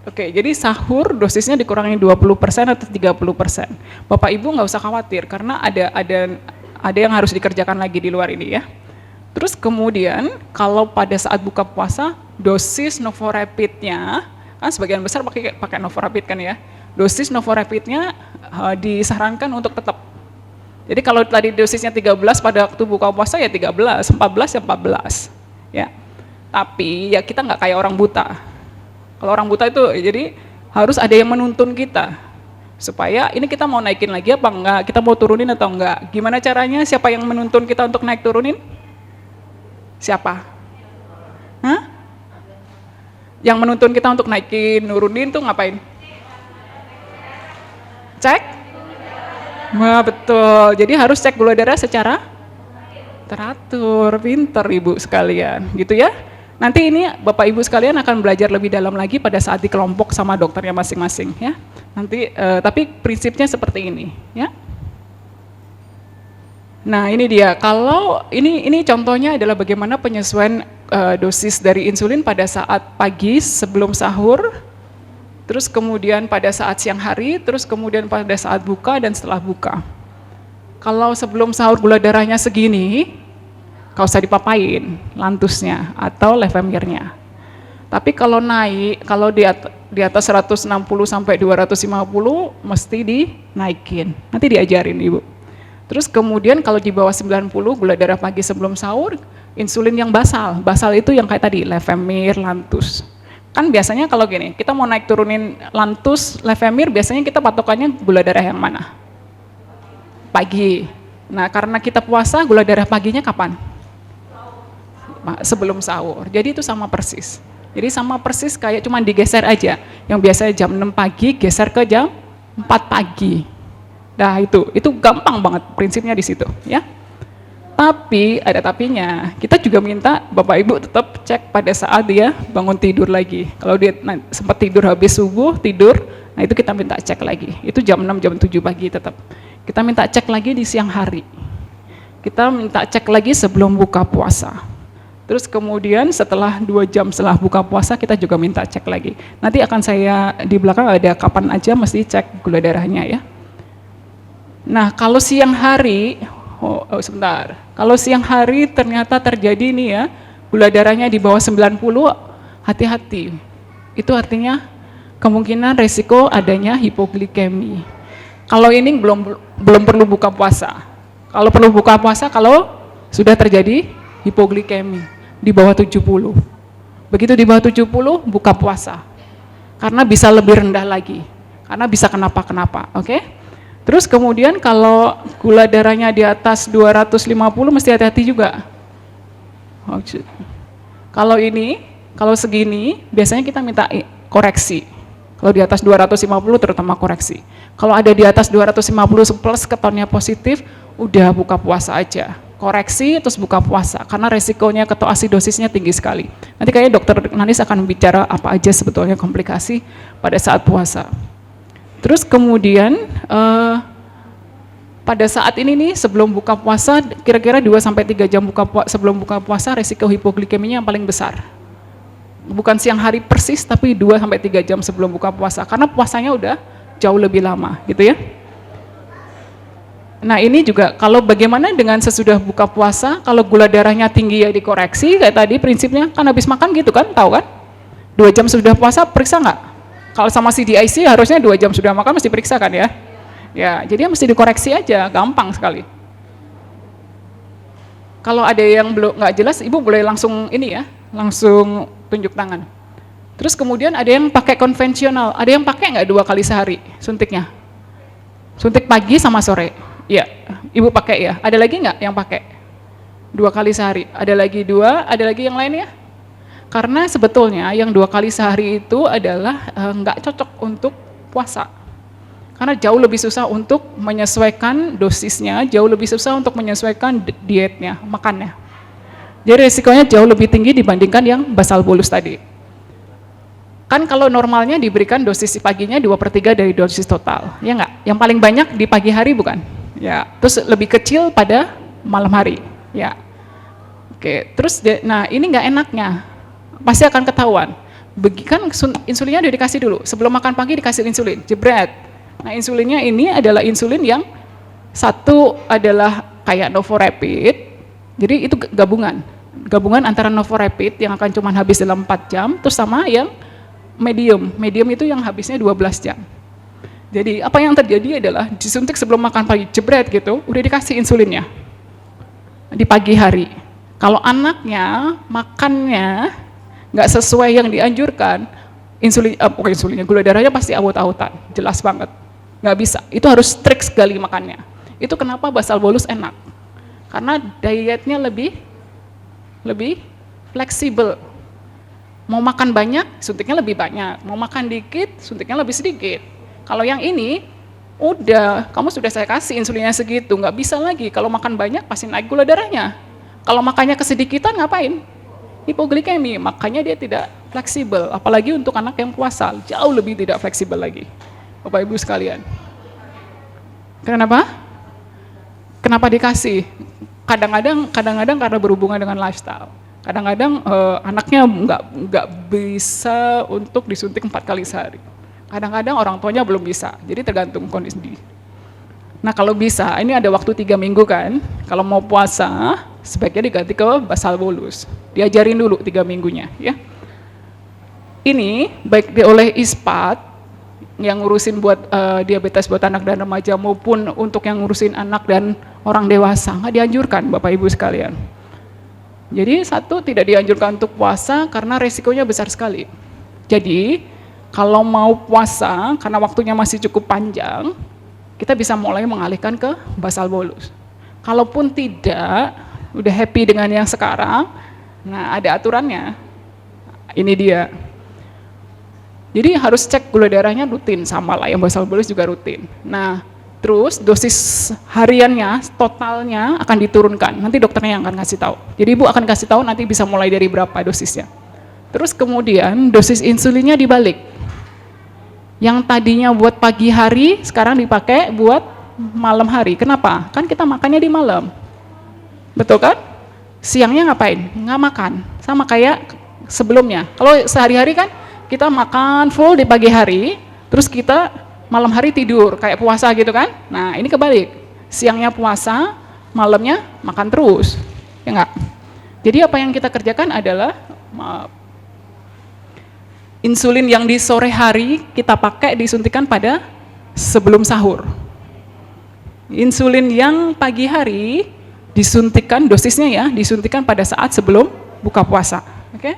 Oke, jadi sahur dosisnya dikurangi 20% atau 30%. Bapak Ibu nggak usah khawatir karena ada yang harus dikerjakan lagi di luar ini ya. Terus kemudian kalau pada saat buka puasa dosis Novorapidnya kan sebagian besar pakai Novorapid kan ya. Dosis Novorapidnya disarankan untuk tetap. Jadi kalau tadi dosisnya 13 pada waktu buka puasa ya 13, 14 ya 14. Ya. Tapi ya kita nggak kayak orang buta. Kalau orang buta itu jadi harus ada yang menuntun kita. Supaya ini kita mau naikin lagi apa enggak, kita mau turunin atau enggak. Gimana caranya, siapa yang menuntun kita untuk naik turunin? Siapa? Hah? Yang menuntun kita untuk naikin, nurunin tuh ngapain? Cek? Wah betul, jadi harus cek gula darah secara teratur, pinter Ibu sekalian, gitu ya. Nanti ini Bapak Ibu sekalian akan belajar lebih dalam lagi pada saat di kelompok sama dokternya masing-masing ya. Nanti, tapi prinsipnya seperti ini ya. Nah ini dia, kalau ini contohnya adalah bagaimana penyesuaian dosis dari insulin pada saat pagi sebelum sahur, terus kemudian pada saat siang hari, terus kemudian pada saat buka dan setelah buka. Kalau sebelum sahur gula darahnya segini, gak usah dipapain lantusnya atau lefemirnya. Tapi kalau naik, kalau di atas 160 sampai 250 mesti dinaikin, nanti diajarin Ibu. Terus kemudian kalau di bawah 90 gula darah pagi sebelum sahur, insulin yang basal. Basal itu yang kayak tadi, lefemir, lantus. Kan biasanya kalau gini, kita mau naik turunin lantus, lefemir, biasanya kita patokannya gula darah yang mana? Pagi. Nah karena kita puasa, gula darah paginya kapan? Sebelum sahur. Jadi itu sama persis. Jadi sama persis kayak cuman digeser aja. Yang biasanya jam 6 pagi, geser ke jam 4 pagi. Nah itu gampang banget prinsipnya di situ ya. Tapi ada tapinya, kita juga minta Bapak Ibu tetap cek pada saat dia bangun tidur lagi. Kalau dia sempat tidur habis subuh, nah itu kita minta cek lagi. Itu jam 6, jam 7 pagi tetap. Kita minta cek lagi di siang hari. Kita minta cek lagi sebelum buka puasa. Terus kemudian setelah 2 jam setelah buka puasa kita juga minta cek lagi. Nanti akan saya di belakang ada kapan aja mesti cek gula darahnya ya. Nah kalau siang hari, sebentar, kalau siang hari ternyata terjadi nih ya, gula darahnya di bawah 90, hati-hati. Itu artinya kemungkinan resiko adanya hipoglikemi. Kalau ini belum perlu buka puasa. Kalau perlu buka puasa kalau sudah terjadi hipoglikemi di bawah 70. Begitu di bawah 70 buka puasa. Karena bisa lebih rendah lagi. Karena bisa kenapa-kenapa, oke? Terus kemudian kalau gula darahnya di atas 250 mesti hati-hati juga. Kalau segini biasanya kita minta koreksi. Kalau di atas 250 terutama koreksi. Kalau ada di atas 250 plus ketonnya positif, udah buka puasa aja. Koreksi terus buka puasa karena resikonya ketoasidosisnya tinggi sekali. Nanti kayaknya dokter Nanis akan bicara apa aja sebetulnya komplikasi pada saat puasa. Terus kemudian pada saat ini nih sebelum buka puasa kira-kira 2-3 jam sebelum buka puasa resiko hipoglikeminya yang paling besar. Bukan siang hari persis tapi 2-3 jam sebelum buka puasa karena puasanya udah jauh lebih lama gitu ya. Nah ini juga kalau bagaimana dengan sesudah buka puasa, kalau gula darahnya tinggi ya dikoreksi kayak tadi prinsipnya kan habis makan gitu kan, tahu kan? 2 jam sudah puasa periksa nggak? Kalau sama CDIC harusnya 2 jam sudah makan mesti periksa kan ya? Ya, jadi mesti dikoreksi aja, gampang sekali. Kalau ada yang belum nggak jelas, Ibu boleh langsung ini ya, langsung tunjuk tangan. Terus kemudian ada yang pakai konvensional, ada yang pakai nggak 2 kali sehari suntiknya? Suntik pagi sama sore. Ya, Ibu pakai ya. Ada lagi nggak yang pakai 2 kali sehari? Ada lagi 2, ada lagi yang lain ya? Karena sebetulnya yang 2 kali sehari itu adalah nggak cocok untuk puasa. Karena jauh lebih susah untuk menyesuaikan dosisnya, jauh lebih susah untuk menyesuaikan dietnya, makannya. Jadi resikonya jauh lebih tinggi dibandingkan yang basal bolus tadi. Kan kalau normalnya diberikan dosis paginya 2/3 dari dosis total, ya nggak? Yang paling banyak di pagi hari bukan? Ya, terus lebih kecil pada malam hari, ya. Oke, terus nah ini nggak enaknya, pasti akan ketahuan. Kan insulinnya udah dikasih dulu, sebelum makan pagi dikasih insulin, jebret. Nah insulinnya ini adalah insulin yang satu adalah kayak Novorapid, jadi itu gabungan antara Novorapid yang akan cuma habis dalam 4 jam, terus sama yang medium itu yang habisnya 12 jam. Jadi apa yang terjadi adalah disuntik sebelum makan pagi, jebret gitu, udah dikasih insulinnya di pagi hari. Kalau anaknya makannya nggak sesuai yang dianjurkan, insulinnya, gula darahnya pasti awut-awutan, jelas banget. Nggak bisa, itu harus strict sekali makannya. Itu kenapa basal bolus enak, karena dietnya lebih fleksibel. Mau makan banyak, suntiknya lebih banyak. Mau makan dikit, suntiknya lebih sedikit. Kalau yang ini, udah, kamu sudah saya kasih insulinnya segitu, nggak bisa lagi. Kalau makan banyak, pasti naik gula darahnya. Kalau makannya kesedikitan, ngapain? Hipoglikemi, makanya dia tidak fleksibel. Apalagi untuk anak yang puasa, jauh lebih tidak fleksibel lagi. Bapak Ibu sekalian. Kenapa? Kenapa dikasih? Kadang-kadang karena berhubungan dengan lifestyle. Kadang-kadang anaknya nggak bisa untuk disuntik 4 kali sehari. Kadang-kadang orang tuanya belum bisa, jadi tergantung kondisi. Nah kalau bisa, ini ada waktu 3 minggu kan, kalau mau puasa, sebaiknya diganti ke basal bolus. Diajarin dulu 3 minggunya ya. Ini baik oleh ISPAT, yang ngurusin buat diabetes buat anak dan remaja, maupun untuk yang ngurusin anak dan orang dewasa, nggak dianjurkan Bapak Ibu sekalian. Jadi satu, tidak dianjurkan untuk puasa karena resikonya besar sekali. Jadi kalau mau puasa karena waktunya masih cukup panjang, kita bisa mulai mengalihkan ke basal bolus. Kalaupun tidak, udah happy dengan yang sekarang, nah ada aturannya. Ini dia. Jadi harus cek gula darahnya rutin, sama lah yang basal bolus juga rutin. Nah, terus dosis hariannya, totalnya akan diturunkan. Nanti dokternya yang akan kasih tahu. Jadi ibu akan kasih tahu nanti bisa mulai dari berapa dosisnya. Terus kemudian dosis insulinnya dibalik. Yang tadinya buat pagi hari, sekarang dipakai buat malam hari. Kenapa? Kan kita makannya di malam. Betul kan? Siangnya ngapain? Nggak makan. Sama kayak sebelumnya. Kalau sehari-hari kan kita makan full di pagi hari, terus kita malam hari tidur, kayak puasa gitu kan. Nah ini kebalik, siangnya puasa, malamnya makan terus, ya enggak? Jadi apa yang kita kerjakan adalah insulin yang di sore hari kita pakai disuntikan pada sebelum sahur. Insulin yang pagi hari disuntikan, dosisnya ya, disuntikan pada saat sebelum buka puasa. Oke?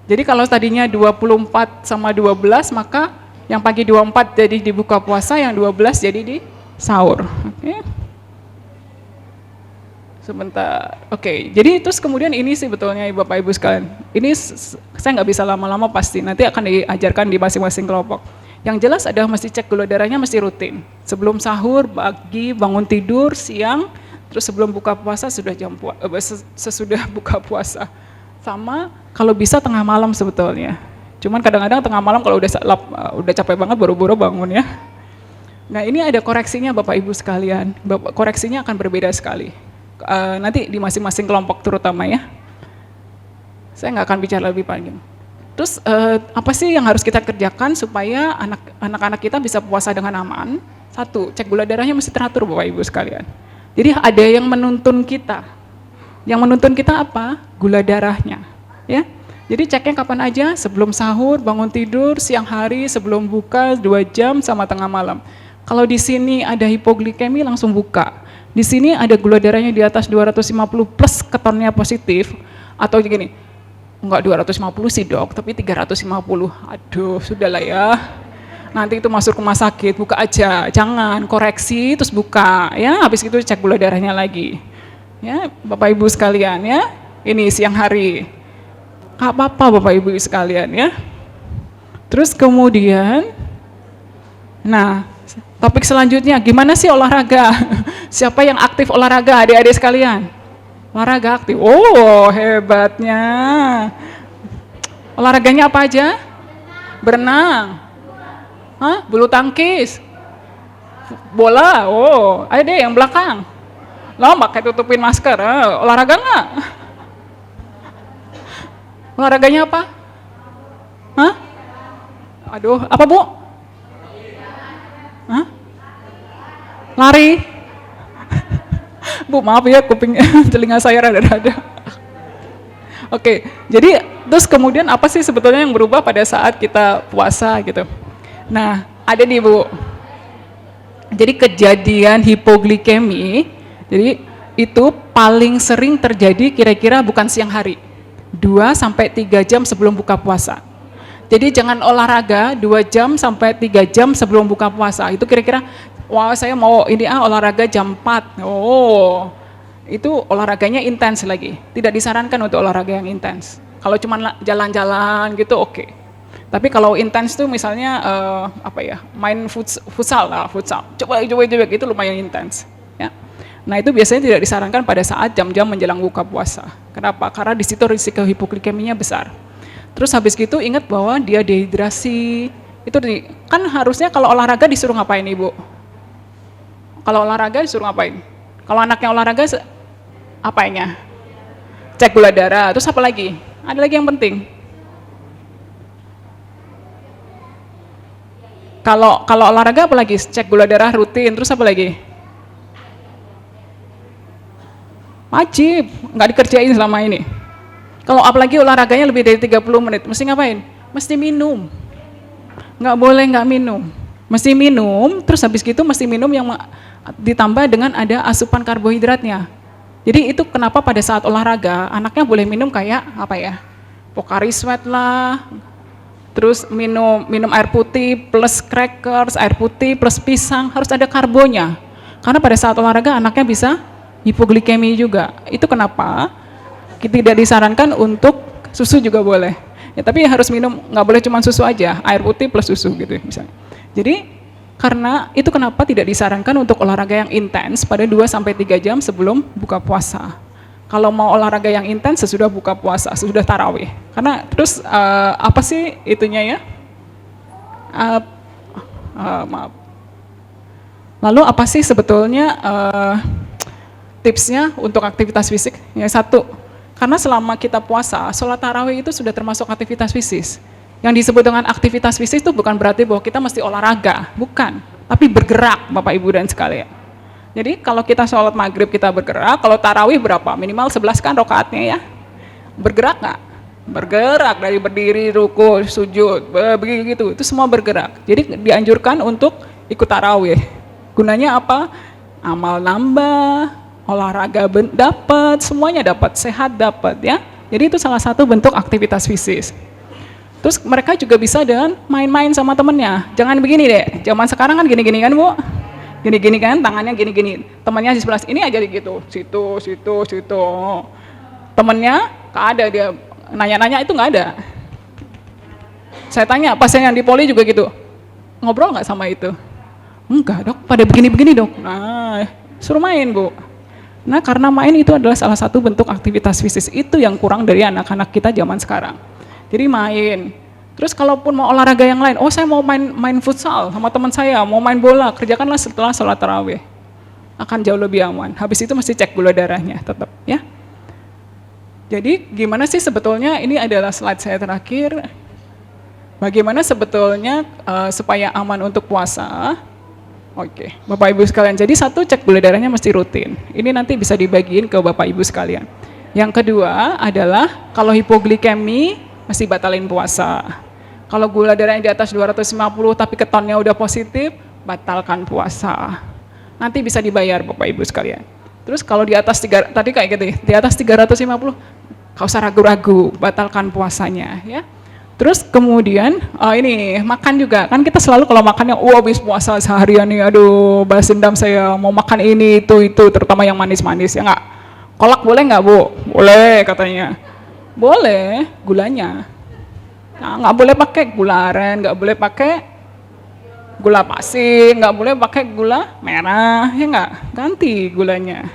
Jadi kalau tadinya 24 sama 12, maka yang pagi 24 jadi dibuka puasa, yang 12 jadi di sahur. Oke. Sebentar. Oke. Jadi terus kemudian ini sih betulnya Bapak Ibu sekalian. Ini saya nggak bisa lama-lama pasti, nanti akan diajarkan di masing-masing kelompok. Yang jelas adalah mesti cek gula darahnya mesti rutin. Sebelum sahur, pagi, bangun tidur, siang, terus sebelum buka puasa, sesudah buka puasa. Sama kalau bisa tengah malam sebetulnya. Cuman kadang-kadang tengah malam kalau udah capek banget buru-buru bangun ya. Nah ini ada koreksinya Bapak Ibu sekalian. Koreksinya akan berbeda sekali. Nanti di masing-masing kelompok terutama ya. Saya nggak akan bicara lebih panjang. Terus apa sih yang harus kita kerjakan supaya anak-anak kita bisa puasa dengan aman? Satu, cek gula darahnya mesti teratur Bapak Ibu sekalian. Jadi ada yang menuntun kita. Yang menuntun kita apa? Gula darahnya, ya. Jadi ceknya kapan aja? Sebelum sahur, bangun tidur, siang hari, sebelum buka 2 jam sama tengah malam. Kalau di sini ada hipoglikemi langsung buka. Di sini ada gula darahnya di atas 250 plus ketonnya positif, atau gini, enggak 250 sih dok, tapi 350. Aduh, sudahlah ya. Nanti itu masuk rumah sakit, buka aja, jangan koreksi terus buka, ya. Habis itu cek gula darahnya lagi. Ya, Bapak Ibu sekalian ya, ini siang hari, gak apa-apa Bapak Ibu sekalian ya. Terus kemudian, nah topik selanjutnya, gimana sih olahraga? Siapa yang aktif olahraga adik-adik sekalian? Olahraga aktif. Oh, hebatnya. Olahraganya apa aja? Berenang. Hah? Bulu tangkis. Bola. Oh, ayo deh yang belakang. Lo pakai tutupin masker. Olahraga nggak? Olahraganya apa? Hah? Aduh, apa Bu? Hah? Lari. Bu, maaf ya kuping telinga saya rada-rada. Oke, jadi terus kemudian apa sih sebetulnya yang berubah pada saat kita puasa gitu? Nah, ada nih Bu. Jadi kejadian hipoglikemi, jadi itu paling sering terjadi kira-kira bukan siang hari. 2-3 jam sebelum buka puasa. Jadi jangan olahraga 2 jam sampai 3 jam sebelum buka puasa. Itu kira-kira, wah saya mau ini olahraga jam 4. Oh, itu olahraganya intens lagi. Tidak disarankan untuk olahraga yang intens. Kalau cuma jalan-jalan gitu oke. Tapi kalau intens tuh misalnya main futsal lah, coba itu lumayan intens. Ya. Nah itu biasanya tidak disarankan pada saat jam-jam menjelang buka puasa. Kenapa? Karena di situ risiko hipoglikeminya besar. Terus habis gitu ingat bahwa dia dehidrasi. Itu kan harusnya kalau olahraga disuruh ngapain Ibu? Kalau olahraga disuruh ngapain? Kalau anaknya olahraga apanya? Cek gula darah. Terus apa lagi? Ada lagi yang penting. Kalau olahraga apa lagi? Cek gula darah rutin. Terus apa lagi? Wajib, nggak dikerjain selama ini. Kalau apalagi olahraganya lebih dari 30 menit, mesti ngapain? Mesti minum. Nggak boleh nggak minum. Mesti minum, terus habis gitu mesti minum yang ditambah dengan ada asupan karbohidratnya. Jadi itu kenapa pada saat olahraga, anaknya boleh minum kayak apa ya? Pocari Sweat lah, terus minum air putih plus crackers, air putih plus pisang, harus ada karbonya. Karena pada saat olahraga anaknya bisa hipoglikemi juga. Itu kenapa tidak disarankan untuk susu juga boleh. Ya, tapi harus minum, nggak boleh cuma susu aja, air putih plus susu gitu misalnya. Jadi karena itu kenapa tidak disarankan untuk olahraga yang intens pada 2-3 jam sebelum buka puasa. Kalau mau olahraga yang intens sesudah buka puasa, sesudah tarawih. Karena terus apa sih itunya ya? Maaf. Lalu apa sih sebetulnya tipsnya untuk aktivitas fisik? Ya satu, karena selama kita puasa, sholat tarawih itu sudah termasuk aktivitas fisik. Yang disebut dengan aktivitas fisik itu bukan berarti bahwa kita mesti olahraga, bukan. Tapi bergerak, Bapak Ibu dan sekalian. Jadi kalau kita sholat maghrib kita bergerak, kalau tarawih berapa? Minimal 11 kan rokaatnya ya. Bergerak nggak? Bergerak dari berdiri, ruku, sujud, begitu. Itu semua bergerak. Jadi dianjurkan untuk ikut tarawih. Gunanya apa? Amal nambah, olahraga dapat, semuanya dapat, sehat dapat ya. Jadi itu salah satu bentuk aktivitas fisik. Terus mereka juga bisa dengan main-main sama temennya. Jangan begini deh, zaman sekarang kan gini-gini kan Bu? Gini-gini kan, tangannya gini-gini. Temennya di sebelah ini aja gitu, situ. Temennya, nggak ada dia, nanya-nanya itu nggak ada. Saya tanya, pasien yang di poli juga gitu, ngobrol nggak sama itu? Enggak dok, pada begini-begini dok. Nah, suruh main Bu. Nah karena main itu adalah salah satu bentuk aktivitas fisik, itu yang kurang dari anak-anak kita zaman sekarang. Jadi main, terus kalaupun mau olahraga yang lain, oh saya mau main futsal sama teman saya, mau main bola, kerjakanlah setelah sholat tarawih. Akan jauh lebih aman, habis itu mesti cek gula darahnya tetap ya. Jadi gimana sih sebetulnya, ini adalah slide saya terakhir, bagaimana sebetulnya supaya aman untuk puasa. Oke, Bapak Ibu sekalian, jadi satu, cek gula darahnya mesti rutin. Ini nanti bisa dibagiin ke Bapak Ibu sekalian. Yang kedua adalah kalau hipoglikemi mesti batalin puasa. Kalau gula darahnya di atas 250 tapi ketonnya udah positif, batalkan puasa. Nanti bisa dibayar Bapak Ibu sekalian. Terus kalau di atas tadi kayak gitu ya, di atas 350, gak usah ragu-ragu, batalkan puasanya ya. Terus kemudian ini makan juga, kan kita selalu kalau makannya habis puasa seharian nih, aduh balas dendam saya mau makan ini itu terutama yang manis-manis ya nggak. Kolak boleh nggak Bu? Boleh katanya. Boleh gulanya. Nah, nggak boleh pakai gula aren, nggak boleh pakai gula pasir, nggak boleh pakai gula merah, ya nggak, ganti gulanya.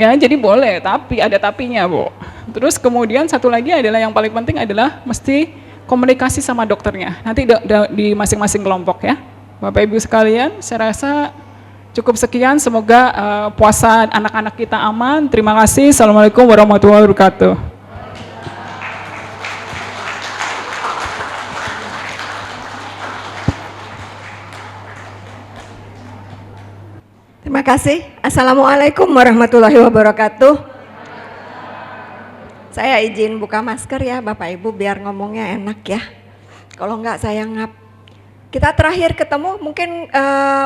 Ya, jadi boleh, tapi ada tapinya, Bu. Terus kemudian satu lagi adalah yang paling penting adalah mesti komunikasi sama dokternya. Nanti di masing-masing kelompok ya. Bapak Ibu sekalian, saya rasa cukup sekian. Semoga puasa anak-anak kita aman. Terima kasih. Assalamualaikum warahmatullahi wabarakatuh. Terima kasih. Assalamualaikum warahmatullahi wabarakatuh. Saya izin buka masker ya Bapak Ibu biar ngomongnya enak ya. Kalau enggak saya ngap. Kita terakhir ketemu mungkin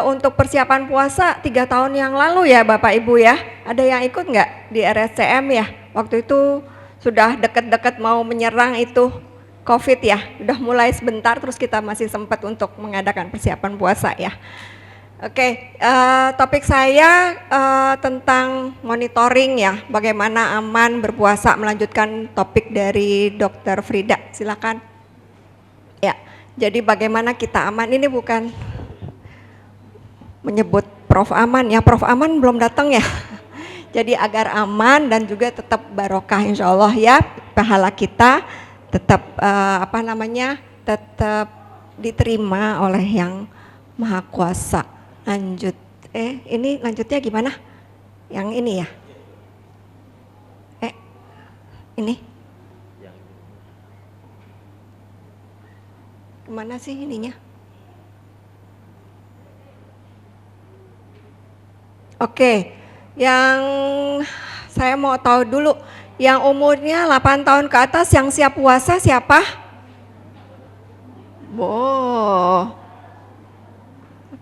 untuk persiapan puasa 3 tahun yang lalu ya Bapak Ibu ya. Ada yang ikut enggak di RSCM ya? Waktu itu sudah deket-deket mau menyerang itu COVID ya. Udah mulai sebentar terus kita masih sempat untuk mengadakan persiapan puasa ya. Oke, topik saya tentang monitoring ya, bagaimana aman berpuasa, melanjutkan topik dari Dr. Frida, silakan. Ya, jadi bagaimana kita aman, ini bukan menyebut Prof. Aman ya, Prof. Aman belum datang ya. Jadi agar aman dan juga tetap barokah insya Allah ya, pahala kita tetap tetap diterima oleh Yang Maha Kuasa. Lanjut, ini lanjutnya gimana? Yang ini ya? Ini? Kemana sih ininya? Oke, yang saya mau tahu dulu, yang umurnya 8 tahun ke atas yang siap puasa siapa?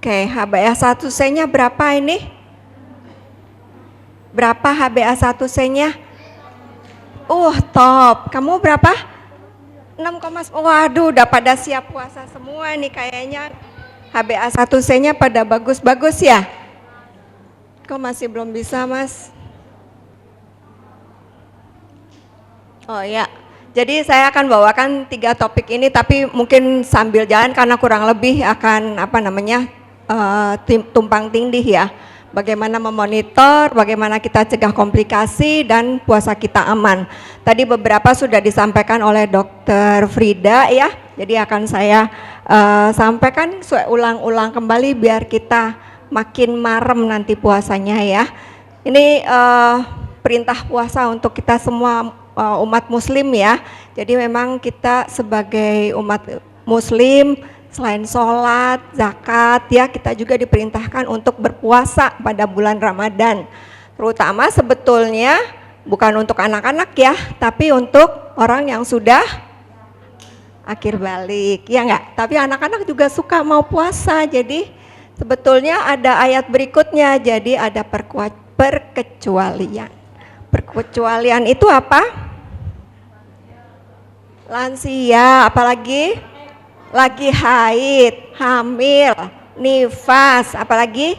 Oke, HbA1c-nya berapa ini? Berapa HbA1c-nya? Top. Kamu berapa? 6, waduh udah pada siap puasa semua nih kayaknya. HbA1c-nya pada bagus-bagus ya? Kok masih belum bisa Mas? Oh ya, jadi saya akan bawakan 3 topik ini tapi mungkin sambil jalan karena kurang lebih akan tumpang tindih ya. Bagaimana memonitor, bagaimana kita cegah komplikasi dan puasa kita aman. Tadi beberapa sudah disampaikan oleh Dr. Frida ya. Jadi akan saya sampaikan ulang-ulang kembali biar kita makin marem nanti puasanya ya. Ini perintah puasa untuk kita semua umat muslim ya. Jadi memang kita sebagai umat muslim selain sholat, zakat ya, kita juga diperintahkan untuk berpuasa pada bulan Ramadan. Terutama sebetulnya bukan untuk anak-anak ya, tapi untuk orang yang sudah akhir balik, ya enggak? Tapi anak-anak juga suka mau puasa, jadi sebetulnya ada ayat berikutnya, jadi ada perkecualian. Perkecualian itu apa? Lansia, apalagi? Lagi haid, hamil, nifas, apalagi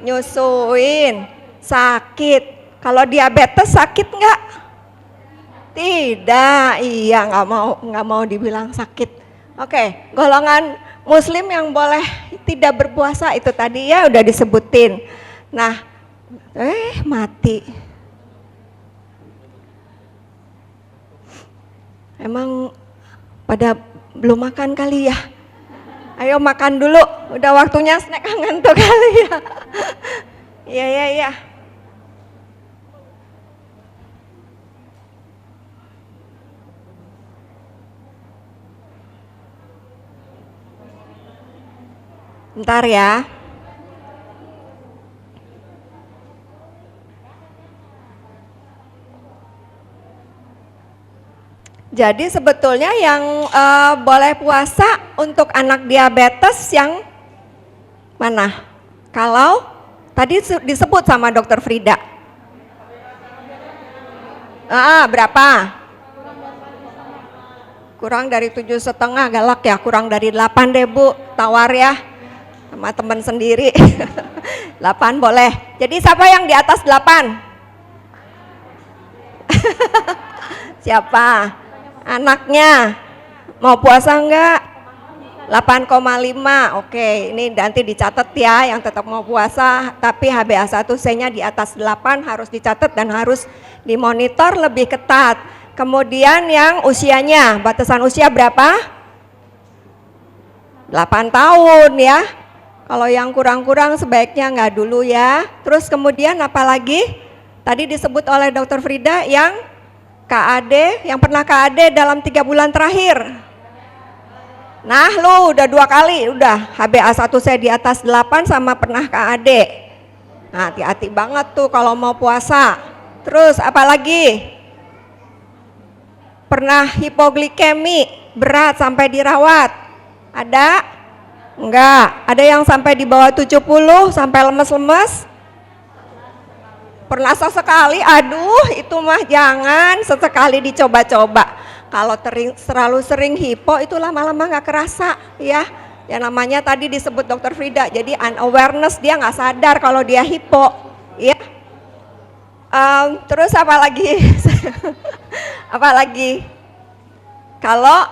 nyusuin, sakit. Kalau diabetes sakit enggak? Tidak, iya nggak mau dibilang sakit. Oke, golongan muslim yang boleh tidak berpuasa itu tadi ya udah disebutin. Nah, mati. Emang pada belum makan kali ya? Ayo makan dulu, udah waktunya snack ngantuk kali ya. Iya. Bentar ya. Jadi sebetulnya yang boleh puasa untuk anak diabetes yang mana? Kalau tadi disebut sama Dr. Frida. Berapa? Kurang dari 7,5, galak ya, kurang dari 8 deh Bu, tawar ya sama teman sendiri. 8 boleh. Jadi siapa yang di atas 8? Siapa? Anaknya mau puasa enggak? 8,5. Oke, ini nanti dicatat ya yang tetap mau puasa tapi HbA1c-nya di atas 8 harus dicatat dan harus dimonitor lebih ketat. Kemudian yang usianya, batasan usia berapa? 8 tahun ya. Kalau yang kurang-kurang sebaiknya nggak dulu ya. Terus kemudian apalagi? Tadi disebut oleh Dr. Frida yang KAD, yang pernah KAD dalam 3 bulan terakhir. Nah lu udah 2 kali, udah HbA1c di atas 8 sama pernah KAD. Nah hati-hati banget tuh kalau mau puasa. Terus apalagi? Pernah hipoglikemi berat sampai dirawat? Ada? Enggak. Ada yang sampai di bawah 70 sampai lemes-lemes? Pernah sesekali? Aduh itu mah jangan, sesekali dicoba-coba. Kalau terlalu sering hipo itu lama-lama nggak kerasa ya. Yang namanya tadi disebut Dr. Frida, jadi unawareness, dia nggak sadar kalau dia hipo ya. Terus apa lagi? Apa lagi? Kalau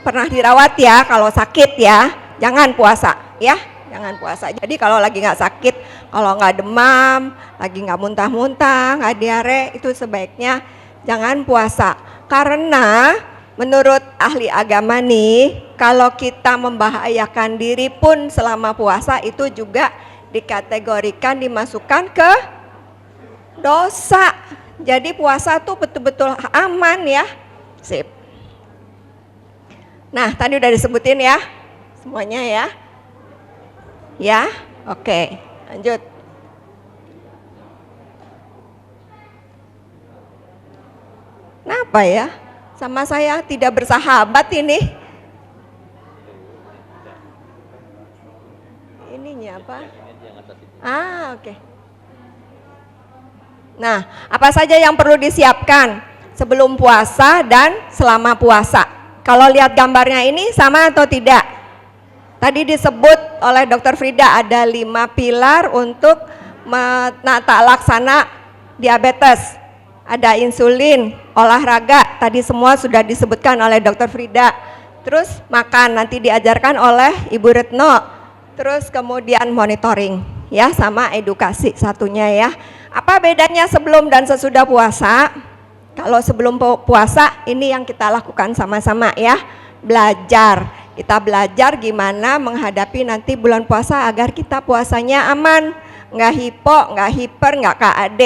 pernah dirawat ya, kalau sakit ya jangan puasa ya, jangan puasa. Jadi kalau lagi nggak sakit, kalau nggak demam, lagi nggak muntah-muntah, nggak diare, itu sebaiknya jangan puasa. Karena menurut ahli agama nih, kalau kita membahayakan diri pun selama puasa itu juga dikategorikan dimasukkan ke dosa. Jadi puasa tuh betul-betul aman ya. Sip. Nah tadi udah disebutin ya semuanya ya. Ya, oke, lanjut. Kenapa ya? Sama saya tidak bersahabat ini. Ininya apa? Oke. Nah, apa saja yang perlu disiapkan sebelum puasa dan selama puasa? Kalau lihat gambarnya ini sama atau tidak? Tadi disebut oleh Dr. Frida ada 5 pilar untuk menata laksana diabetes. Ada insulin, olahraga, tadi semua sudah disebutkan oleh Dr. Frida. Terus makan, nanti diajarkan oleh Ibu Retno. Terus kemudian monitoring, ya, sama edukasi satunya ya. Apa bedanya sebelum dan sesudah puasa? Kalau sebelum puasa, ini yang kita lakukan sama-sama ya, belajar. Kita belajar gimana menghadapi nanti bulan puasa agar kita puasanya aman, nggak hipo, nggak hiper, nggak KAD.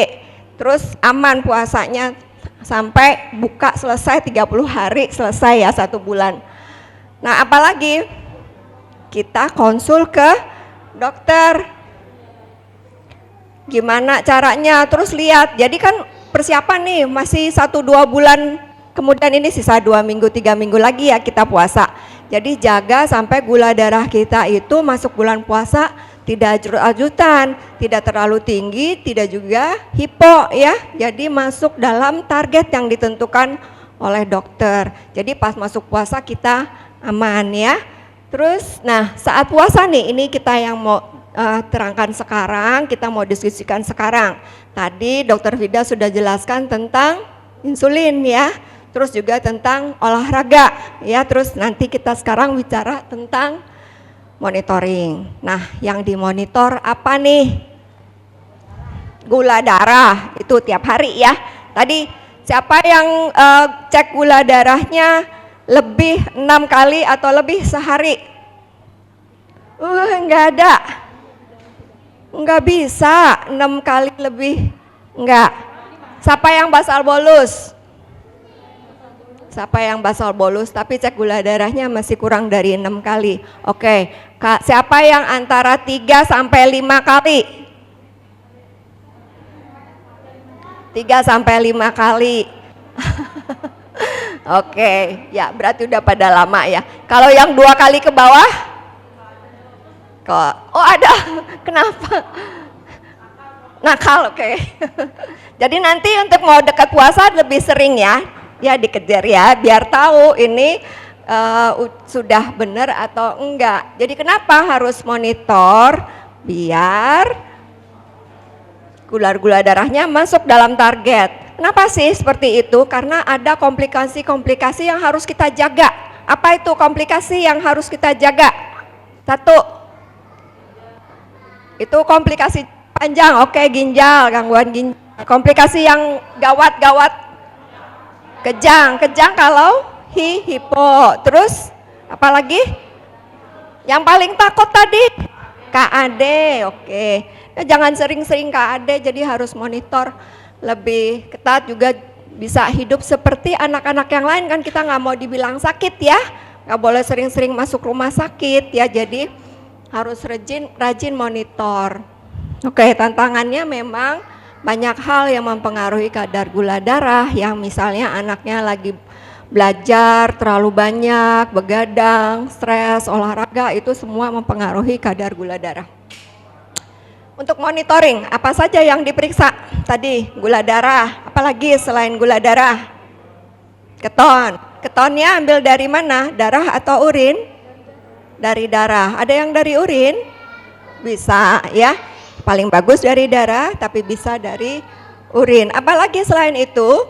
Terus aman puasanya sampai buka selesai 30 hari selesai ya 1 bulan. Nah apalagi kita konsul ke dokter. Gimana caranya, terus lihat. Jadi kan persiapan nih masih 1-2 bulan, kemudian ini sisa 2 minggu 3 minggu lagi ya kita puasa. Jadi jaga sampai gula darah kita itu masuk bulan puasa tidak ajut-ajutan, tidak terlalu tinggi, tidak juga hipo ya. Jadi masuk dalam target yang ditentukan oleh dokter. Jadi pas masuk puasa kita aman ya. Terus nah saat puasa nih ini kita yang mau terangkan sekarang, kita mau diskusikan sekarang. Tadi Dr. Vida sudah jelaskan tentang insulin ya. Terus juga tentang olahraga ya. Terus nanti kita sekarang bicara tentang monitoring. Nah, yang dimonitor apa nih? Gula darah itu tiap hari ya. Tadi siapa yang cek gula darahnya lebih 6 kali atau lebih sehari? Enggak ada. Enggak bisa 6 kali lebih. Enggak. Siapa yang basal bolus? Siapa yang basal bolus tapi cek gula darahnya masih kurang dari 6 kali. Oke, siapa yang antara 3 sampai 5 kali? 3 sampai 5 kali. Oke, ya berarti udah pada lama ya. Kalau yang 2 kali ke bawah? Kok? Oh ada, kenapa? Nakal, oke. Jadi nanti untuk mau dekat puasa lebih sering ya dikejar ya, biar tahu ini sudah benar atau enggak. Jadi kenapa harus monitor? Biar gula darahnya masuk dalam target. Kenapa sih seperti itu? Karena ada komplikasi-komplikasi yang harus kita jaga Apa itu komplikasi yang harus kita jaga? Satu, itu komplikasi panjang, oke, ginjal, gangguan ginjal. Komplikasi yang gawat-gawat, kejang kalau hipo. Terus apalagi? Yang paling takut tadi KAD, oke. Nah, jangan sering-sering KAD, jadi harus monitor lebih ketat juga, bisa hidup seperti anak-anak yang lain kan, kita nggak mau dibilang sakit ya, nggak boleh sering-sering masuk rumah sakit ya, jadi harus rajin monitor. Oke, tantangannya memang banyak hal yang mempengaruhi kadar gula darah, yang misalnya anaknya lagi belajar terlalu banyak, begadang, stres, olahraga, itu semua mempengaruhi kadar gula darah. Untuk monitoring, apa saja yang diperiksa? Tadi gula darah, apalagi selain gula darah? Keton. Ketonnya ambil dari mana? Darah atau urin? Dari darah. Ada yang dari urin? Bisa ya. Paling bagus dari darah, tapi bisa dari urin. Apalagi selain itu?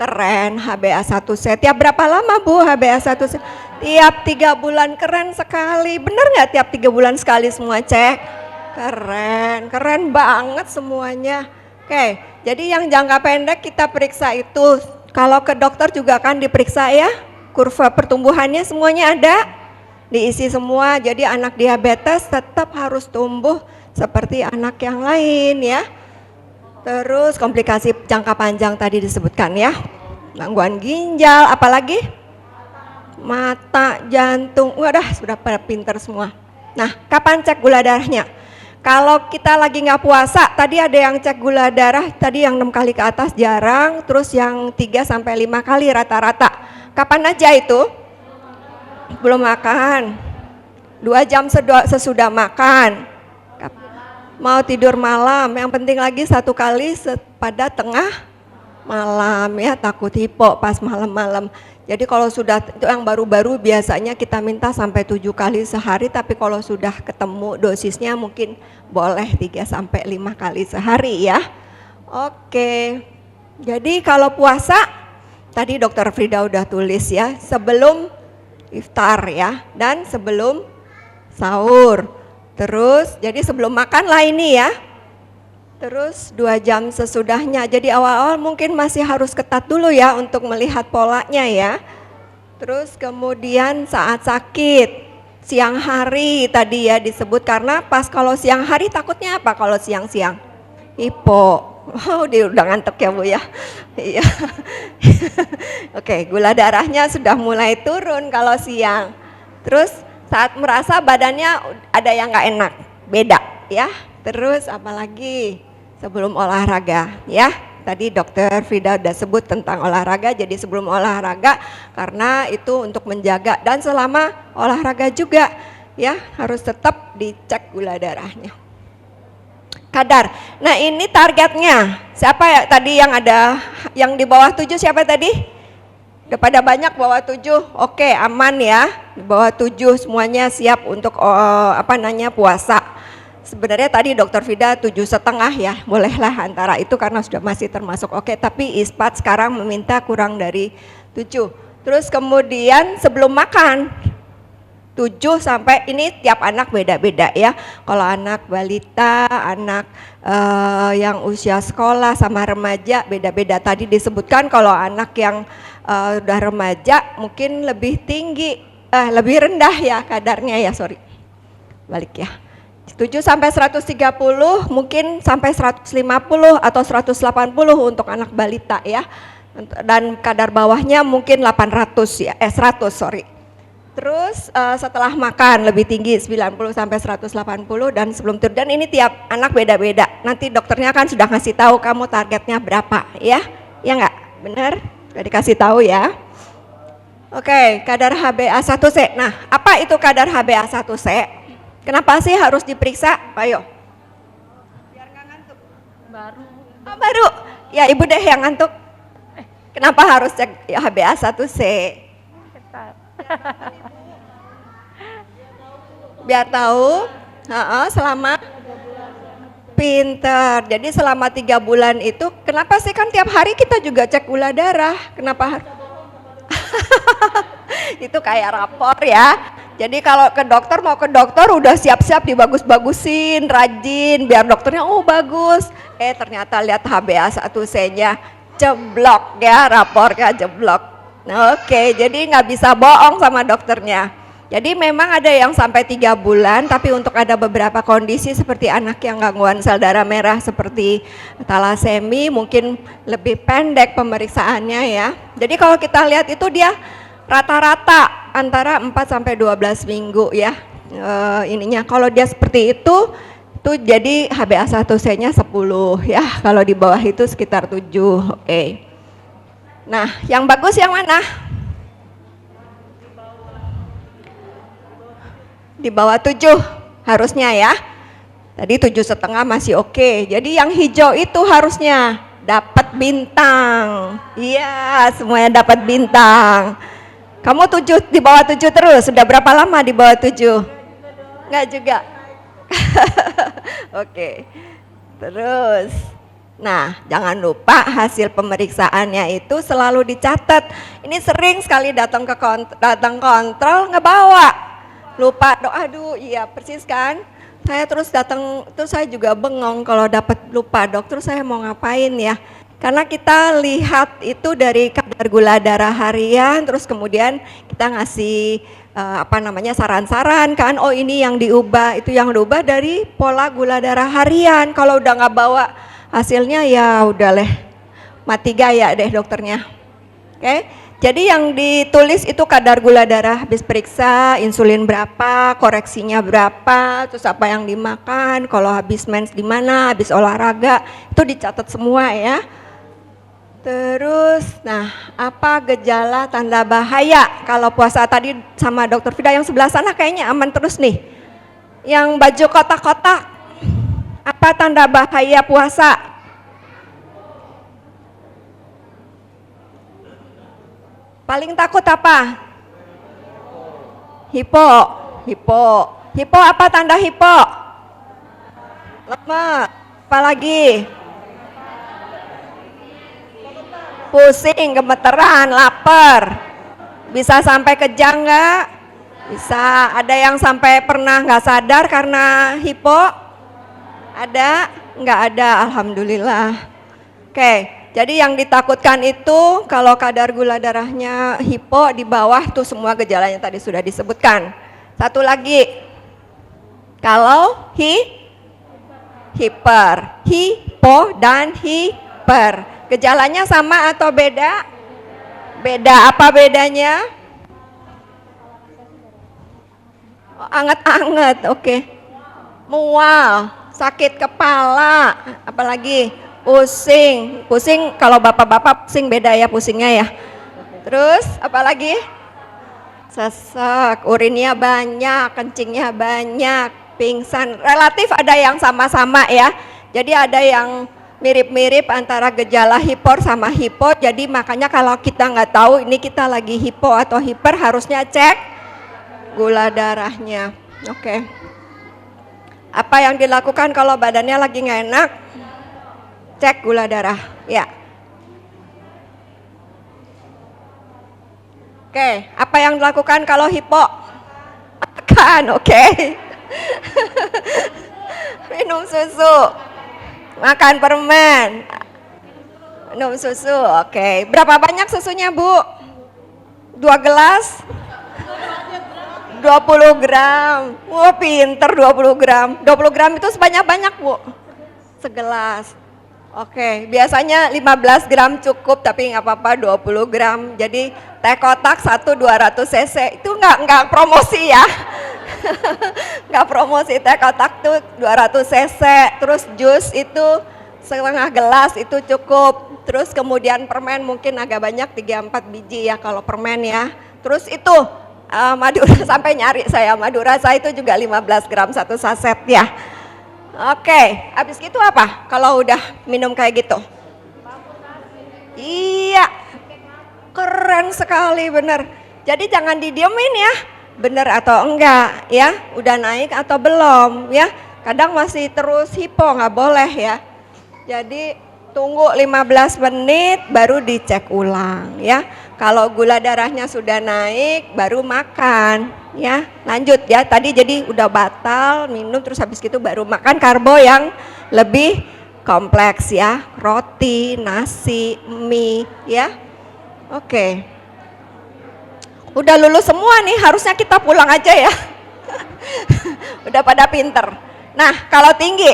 Keren, HbA1c. Tiap berapa lama Bu HbA1c? Tiap 3 bulan, keren sekali. Bener nggak tiap 3 bulan sekali semua cek? Keren banget semuanya. Oke, jadi yang jangka pendek kita periksa itu, kalau ke dokter juga kan diperiksa ya, kurva pertumbuhannya semuanya ada, diisi semua, jadi anak diabetes tetap harus tumbuh seperti anak yang lain ya. Terus komplikasi jangka panjang tadi disebutkan ya, gangguan ginjal, apalagi? Mata, jantung, wadah sudah pada pinter semua. Nah, kapan cek gula darahnya? Kalau kita lagi nggak puasa, tadi ada yang cek gula darah, tadi yang 6 kali ke atas jarang, terus yang 3 sampai 5 kali rata-rata. Kapan aja itu? Belum makan, 2 jam sesudah makan, mau tidur malam, yang penting lagi 1 kali pada tengah malam ya, takut hipo pas malam-malam. Jadi kalau sudah itu yang baru-baru biasanya kita minta sampai 7 kali sehari, tapi kalau sudah ketemu dosisnya mungkin boleh 3 sampai 5 kali sehari ya. Oke. Jadi kalau puasa tadi Dokter Frida udah tulis ya, sebelum iftar ya dan sebelum sahur. Terus jadi sebelum makan lah ini ya. Terus 2 jam sesudahnya, jadi awal-awal mungkin masih harus ketat dulu ya untuk melihat polanya ya. Terus kemudian saat sakit, siang hari tadi ya disebut, karena pas kalau siang hari takutnya apa kalau siang-siang? Hipo. Oh, dia udah ngantuk ya Bu ya. Iya. Oke, gula darahnya sudah mulai turun kalau siang. Terus saat merasa badannya ada yang nggak enak, beda ya. Terus apalagi? Sebelum olahraga ya, tadi Dokter Frida udah sebut tentang olahraga, jadi sebelum olahraga karena itu untuk menjaga, dan selama olahraga juga ya harus tetap dicek gula darahnya. Kadar, nah ini targetnya, siapa ya tadi yang ada, yang di bawah 7 siapa tadi? Udah pada banyak bawah 7, oke aman ya, di bawah 7 semuanya siap untuk puasa. Sebenarnya tadi Dokter Frida 7,5 ya, bolehlah antara itu karena sudah masih termasuk oke, tapi ISPAT sekarang meminta kurang dari 7. Terus kemudian sebelum makan 7 sampai, ini tiap anak beda-beda ya. Kalau anak balita, anak yang usia sekolah sama remaja beda-beda. Tadi disebutkan kalau anak yang udah remaja mungkin lebih tinggi, lebih rendah ya kadarnya ya, balik ya. 7 sampai 130, mungkin sampai 150 atau 180 untuk anak balita ya. Dan kadar bawahnya mungkin 800 ya, 100 sorry. Terus setelah makan lebih tinggi 90 sampai 180, dan sebelum tidur, dan ini tiap anak beda-beda. Nanti dokternya kan sudah ngasih tahu kamu targetnya berapa ya. Ya enggak? Benar? Sudah dikasih tahu ya. Oke, kadar HbA1c. Nah, apa itu kadar HbA1c? Kenapa sih harus diperiksa? Ayo. Biar nggak ngantuk. Baru. Oh, baru. Ya Ibu deh yang ngantuk. Kenapa harus cek HbA1c? Ketat. Biar tahu. Selama pinter. Jadi selama 3 bulan itu, kenapa sih kan tiap hari kita juga cek gula darah? Kenapa? Itu kayak rapor ya. Jadi kalau ke dokter, mau ke dokter udah siap-siap dibagus-bagusin, rajin, biar dokternya oh bagus. Ternyata lihat HbA1c-nya jeblok ya, rapornya jeblok. Oke, jadi nggak bisa bohong sama dokternya. Jadi memang ada yang sampai 3 bulan, tapi untuk ada beberapa kondisi seperti anak yang gangguan sel darah merah seperti talasemi mungkin lebih pendek pemeriksaannya ya. Jadi kalau kita lihat itu dia rata-rata antara 4 sampai 12 minggu ya. Ininya kalau dia seperti itu jadi HbA1c-nya 10 ya. Kalau di bawah itu sekitar 7. Oke. Nah, yang bagus yang mana? Di bawah 7 harusnya ya. Tadi 7,5 masih oke. Jadi yang hijau itu harusnya dapat bintang. Iya, semuanya dapat bintang. Kamu 7 di bawah 7 terus. Sudah berapa lama di bawah 7? Enggak juga. Oke. Terus. Nah, jangan lupa hasil pemeriksaannya itu selalu dicatat. Ini sering sekali datang kontrol ngebawa. Lupa aduh iya persis kan, saya terus datang, terus saya juga bengong kalau dapat lupa dokter saya mau ngapain ya, karena kita lihat itu dari kadar gula darah harian, terus kemudian kita ngasih saran-saran kan, oh ini yang diubah, itu yang diubah dari pola gula darah harian. Kalau udah nggak bawa hasilnya ya udah mati gaya deh dokternya. Oke. Jadi yang ditulis itu kadar gula darah habis periksa, insulin berapa, koreksinya berapa, terus apa yang dimakan, kalau habis mens di mana, habis olahraga, itu dicatat semua ya. Terus, nah apa gejala tanda bahaya kalau puasa tadi sama dokter Fida yang sebelah sana kayaknya aman terus nih. Yang baju kotak-kotak, apa tanda bahaya puasa? Paling takut apa? Hipo. Hipo apa tanda hipo? Lemes. Apalagi? Pusing, gemeteran, lapar. Bisa sampai kejang nggak? Bisa. Ada yang sampai pernah nggak sadar karena hipo? Ada? Nggak ada, alhamdulillah. Oke. Jadi yang ditakutkan itu kalau kadar gula darahnya hipo di bawah tuh semua gejalanya tadi sudah disebutkan. Satu lagi, kalau hiper, hipo dan hiper, gejalanya sama atau beda? Beda, apa bedanya? Oh, anget-anget, oke. Mual, sakit kepala, apalagi? Pusing kalau bapak-bapak pusing beda ya pusingnya ya. Terus apalagi? Sesek, urinnya banyak, kencingnya banyak, pingsan. Relatif ada yang sama-sama ya. Jadi ada yang mirip-mirip antara gejala hipor sama hipo. Jadi makanya kalau kita nggak tahu ini kita lagi hipo atau hiper harusnya cek gula darahnya. Oke. Apa yang dilakukan kalau badannya lagi nggak enak? Cek gula darah, ya. Oke, apa yang dilakukan kalau hipo? Makan, oke. Minum susu, makan permen, minum susu, oke. Berapa banyak susunya Bu? 2 gelas? 20 gram, wah pinter 20 gram. 20 gram itu sebanyak-banyak Bu? Segelas. Oke, biasanya 15 gram cukup tapi nggak apa-apa 20 gram. Jadi teh kotak 200 cc itu nggak promosi ya. Nggak promosi, teh kotak tuh 200 cc. Terus jus itu setengah gelas itu cukup. Terus kemudian permen mungkin agak banyak 3-4 biji ya kalau permen ya. Terus itu Madura sampai nyari saya, Madura saya itu juga 15 gram satu saset ya. Oke, habis gitu apa kalau udah minum kayak gitu? Iya, keren sekali bener. Jadi jangan didiemin ya, bener atau enggak ya, udah naik atau belum ya. Kadang masih terus hipo, nggak boleh ya. Jadi tunggu 15 menit baru dicek ulang ya. Kalau gula darahnya sudah naik baru makan ya. Lanjut ya, tadi jadi udah batal minum terus habis gitu baru makan karbo yang lebih kompleks ya, roti, nasi, mie ya. Oke. Udah lulus semua nih, harusnya kita pulang aja ya. Udah pada pinter. Nah, kalau tinggi,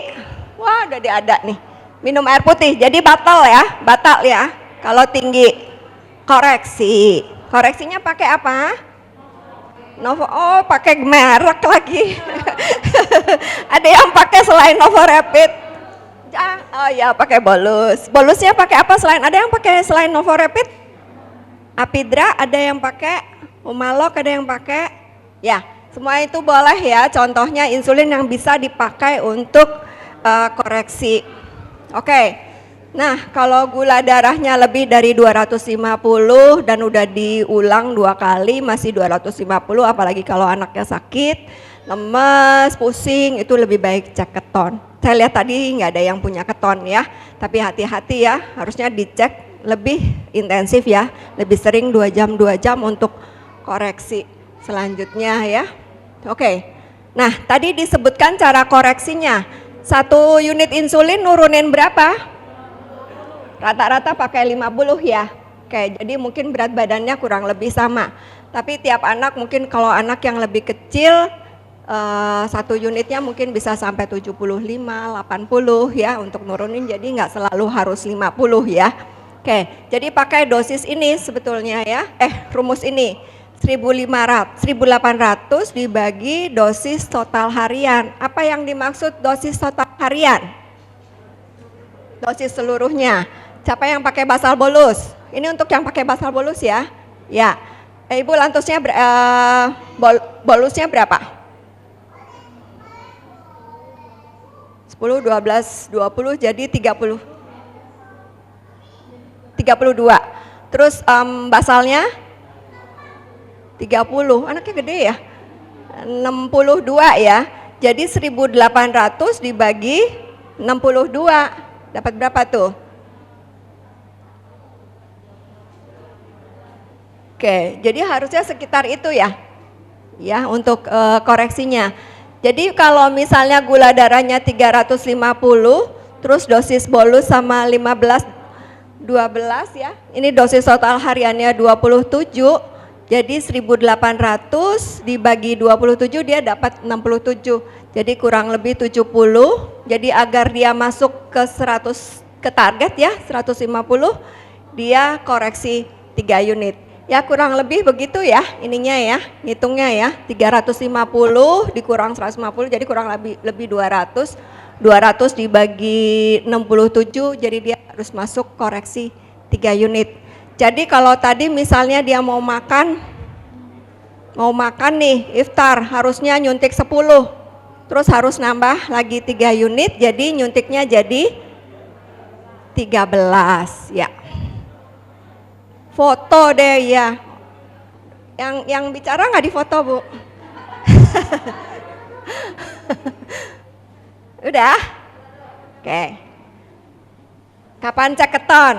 wah udah ada nih. Minum air putih, jadi batal ya. Kalau tinggi, koreksi. Koreksinya pakai apa? Novo, oh pakai merek lagi. Ada yang pakai selain Novo Rapid? Oh ya pakai bolus. Bolusnya pakai apa selain? Ada yang pakai selain Novo Rapid? Apidra, ada yang pakai Humalog, ada yang pakai? Ya, semua itu boleh ya. Contohnya insulin yang bisa dipakai untuk koreksi. Oke. Nah, kalau gula darahnya lebih dari 250 dan udah diulang 2 kali masih 250, apalagi kalau anaknya sakit, lemes, pusing, itu lebih baik cek keton. Saya lihat tadi nggak ada yang punya keton ya, tapi hati-hati ya, harusnya dicek lebih intensif ya, lebih sering 2 jam untuk koreksi selanjutnya ya. Oke. Nah, tadi disebutkan cara koreksinya. 1 unit insulin nurunin berapa? Rata-rata pakai 50 ya. Oke, jadi mungkin berat badannya kurang lebih sama. Tapi tiap anak mungkin kalau anak yang lebih kecil 1 unitnya mungkin bisa sampai 75, 80 ya untuk nurunin, jadi nggak selalu harus 50 ya. Oke, jadi pakai dosis ini sebetulnya ya. Rumus ini 1800 dibagi dosis total harian. Apa yang dimaksud dosis total harian? Dosis seluruhnya. Siapa yang pakai basal bolus? Ini untuk yang pakai basal bolus ya. Ya. Ibu lantusnya bolusnya berapa? 10, 12, 20 jadi 30. 32. Terus basalnya 30. Anaknya gede ya. 62 ya. Jadi 1800 dibagi 62. Dapat berapa tuh? Oke, jadi harusnya sekitar itu ya. Ya, untuk koreksinya. Jadi kalau misalnya gula darahnya 350, terus dosis bolus sama 15 12 ya. Ini dosis total hariannya 27. Jadi 1800 dibagi 27 dia dapat 67. Jadi kurang lebih 70. Jadi agar dia masuk ke 100 ke target ya, 150, dia koreksi 3 unit. Ya kurang lebih begitu ya ininya ya, hitungnya ya. 350 dikurang 150 jadi kurang lebih 200. 200 dibagi 67 jadi dia harus masuk koreksi 3 unit. Jadi kalau tadi misalnya dia mau makan nih iftar harusnya nyuntik 10. Terus harus nambah lagi 3 unit jadi nyuntiknya jadi 13 ya. Foto deh ya. Yang bicara nggak di foto Bu? Udah? Oke. Kapan cek keton?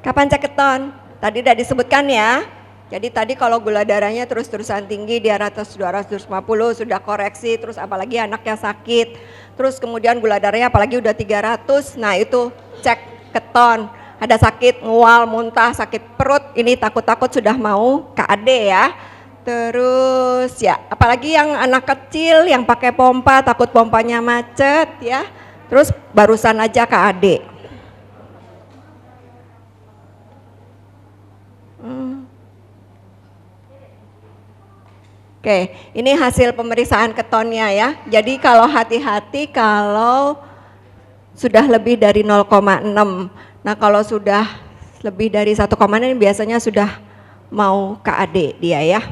Kapan cek keton? Tadi udah disebutkan ya. Jadi tadi kalau gula darahnya terus-terusan tinggi di atas 250 sudah koreksi, terus apalagi anaknya sakit, terus kemudian gula darahnya apalagi udah 300, nah itu cek keton. Ada sakit, mual, muntah, sakit perut, ini takut-takut sudah mau KAD ya. Terus ya, apalagi yang anak kecil yang pakai pompa, takut pompanya macet ya. Terus barusan aja KAD. Oke, ini hasil pemeriksaan ketonnya ya. Jadi kalau hati-hati kalau sudah lebih dari 0,6. Nah kalau sudah lebih dari 1,6 biasanya sudah mau KAD dia ya.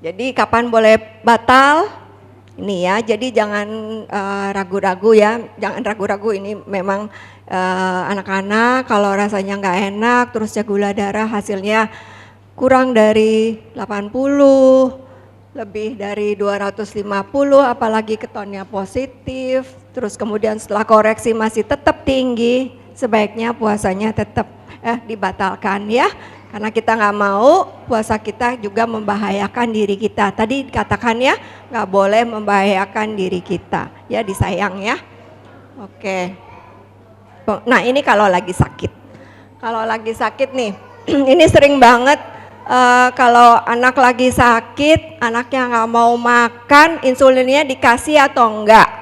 Jadi kapan boleh batal? Ini ya, jadi jangan ragu-ragu ya, jangan ragu-ragu ini memang anak-anak kalau rasanya nggak enak, terus cek gula darah hasilnya kurang dari 80, lebih dari 250, apalagi ketonnya positif, terus kemudian setelah koreksi masih tetap tinggi, sebaiknya puasanya tetap dibatalkan ya. Karena kita nggak mau puasa kita juga membahayakan diri kita. Tadi dikatakan ya, nggak boleh membahayakan diri kita. Ya, disayang ya. Oke. Nah, ini kalau lagi sakit. Kalau lagi sakit nih, ini sering banget kalau anak lagi sakit, anaknya nggak mau makan, insulinnya dikasih atau enggak?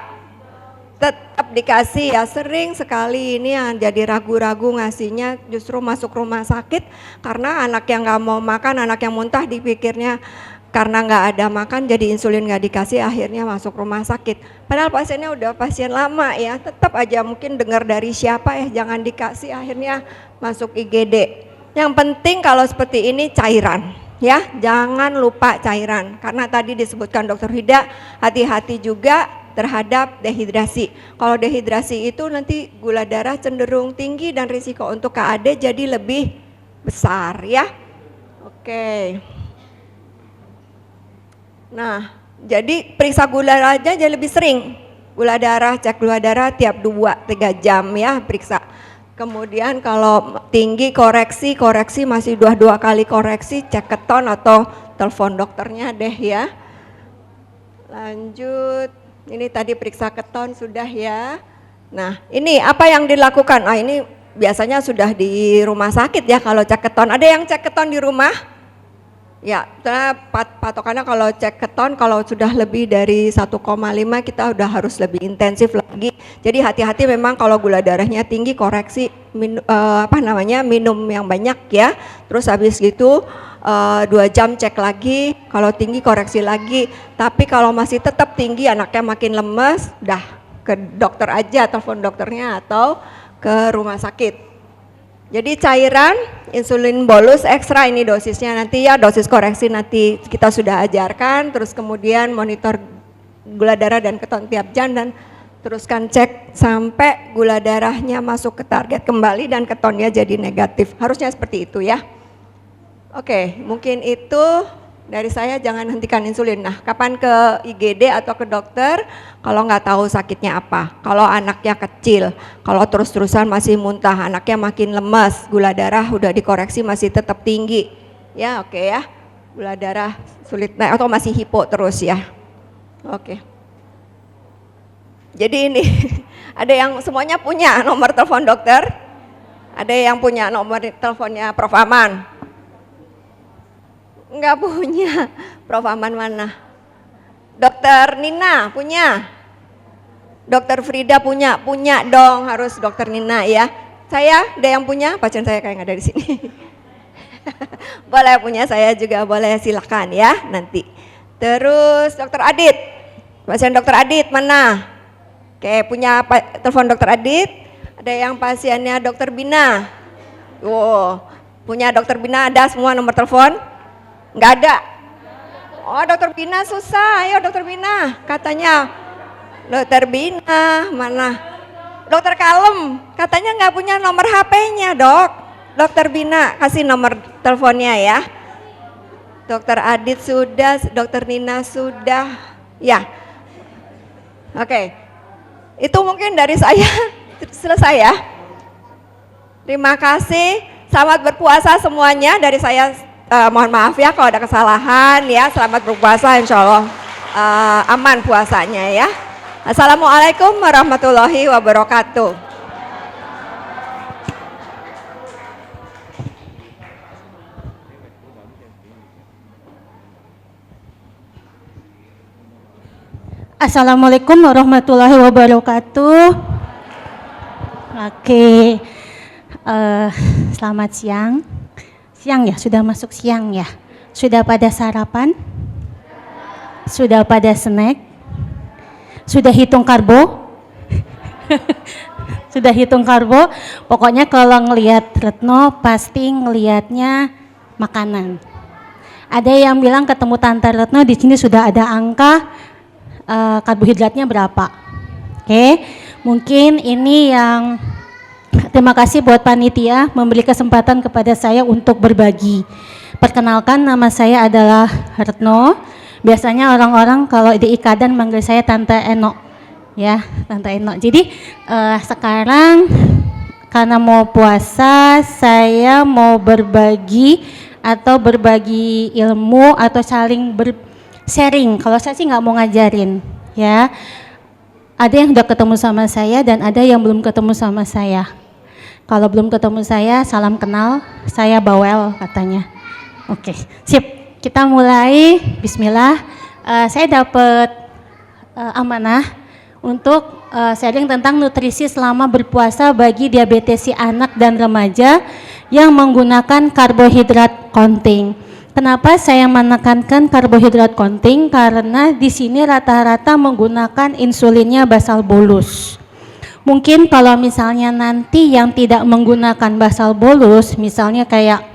Tetap dikasih ya, sering sekali ini yang jadi ragu-ragu ngasihnya justru masuk rumah sakit karena anak yang nggak mau makan, anak yang muntah dipikirnya karena nggak ada makan jadi insulin nggak dikasih akhirnya masuk rumah sakit. Padahal pasiennya udah pasien lama ya, tetap aja mungkin dengar dari siapa jangan dikasih akhirnya masuk IGD. Yang penting kalau seperti ini cairan ya, jangan lupa cairan karena tadi disebutkan Dokter Hida hati-hati juga terhadap dehidrasi. Kalau dehidrasi itu nanti gula darah cenderung tinggi dan risiko untuk KAD jadi lebih besar ya. Oke. Nah, jadi periksa gula darah aja jadi lebih sering. Gula darah, cek gula darah tiap 2-3 jam ya periksa. Kemudian kalau tinggi koreksi masih 2 kali koreksi, cek keton atau telepon dokternya deh ya. Lanjut. Ini tadi periksa keton sudah ya. Nah, ini apa yang dilakukan? Ah, ini biasanya sudah di rumah sakit ya kalau cek keton. Ada yang cek keton di rumah? Ya, patokannya kalau cek keton kalau sudah lebih dari 1,5 kita udah harus lebih intensif lagi. Jadi hati-hati memang kalau gula darahnya tinggi koreksi minum yang banyak ya. Terus habis gitu 2 jam cek lagi, kalau tinggi koreksi lagi. Tapi kalau masih tetap tinggi anaknya makin lemes, dah ke dokter aja, telepon dokternya atau ke rumah sakit. Jadi cairan, insulin bolus ekstra ini dosisnya nanti ya, dosis koreksi nanti kita sudah ajarkan. Terus kemudian monitor gula darah dan keton tiap jam dan teruskan cek sampai gula darahnya masuk ke target kembali dan ketonnya jadi negatif. Harusnya seperti itu ya. Oke, mungkin itu dari saya, jangan hentikan insulin. Nah, kapan ke IGD atau ke dokter kalau nggak tahu sakitnya apa? Kalau anaknya kecil, kalau terus-terusan masih muntah, anaknya makin lemas, gula darah udah dikoreksi masih tetap tinggi. Ya, oke ya. Gula darah sulit naik atau masih hipo terus ya. Oke. Jadi ini ada yang semuanya punya nomor telepon dokter? Ada yang punya nomor teleponnya Prof. Aman? Enggak punya. Prof. Aman mana? Dokter Nina punya? Dokter Frida punya? Punya dong, harus Dokter Nina ya. Saya ada yang punya? Pasien saya kayak nggak ada di sini. Boleh punya, saya juga boleh, silakan ya nanti. Terus Dokter Adit, pasien Dokter Adit mana? Oke, punya telepon Dokter Adit. Ada yang pasiennya Dokter Bina? Wow, punya Dokter Bina ada semua nomor telepon? Nggak ada. Oh, Dokter Bina susah. Ayo Dokter Bina. Katanya Dokter Bina mana? Dokter Kalem katanya nggak punya nomor HP-nya, Dok. Dokter Bina kasih nomor teleponnya ya. Dokter Adit sudah, Dokter Nina sudah. Ya. Oke. Itu mungkin dari saya. Selesai ya. Terima kasih. Selamat berpuasa semuanya dari saya. Mohon maaf ya kalau ada kesalahan ya. Selamat berpuasa, insya Allah aman puasanya ya. Assalamualaikum warahmatullahi wabarakatuh. Assalamualaikum warahmatullahi wabarakatuh. Oke, selamat siang. Siang ya, sudah masuk siang ya. Sudah pada sarapan? Sudah pada snack? Sudah hitung karbo? Sudah hitung karbo? Pokoknya kalau ngelihat Retno pasti ngelihatnya makanan. Ada yang bilang ketemu Tante Retno di sini sudah ada angka karbohidratnya berapa. Oke, mungkin ini yang terima kasih buat panitia memberi kesempatan kepada saya untuk berbagi. Perkenalkan, nama saya adalah Retno. Biasanya orang-orang kalau di Ikadan manggil saya Tante Eno. Ya, Tante Eno. Jadi sekarang karena mau puasa, saya mau berbagi atau berbagi ilmu atau saling sharing. Kalau saya sih nggak mau ngajarin, ya. Ada yang udah ketemu sama saya dan ada yang belum ketemu sama saya. Kalau belum ketemu saya, salam kenal, saya bawel katanya. Oke, sip. Kita mulai. Bismillah. Saya dapat amanah untuk sharing tentang nutrisi selama berpuasa bagi diabetes anak dan remaja yang menggunakan karbohidrat counting. Kenapa saya menekankan karbohidrat counting? Karena di sini rata-rata menggunakan insulinnya basal bolus. Mungkin kalau misalnya nanti yang tidak menggunakan basal bolus, misalnya kayak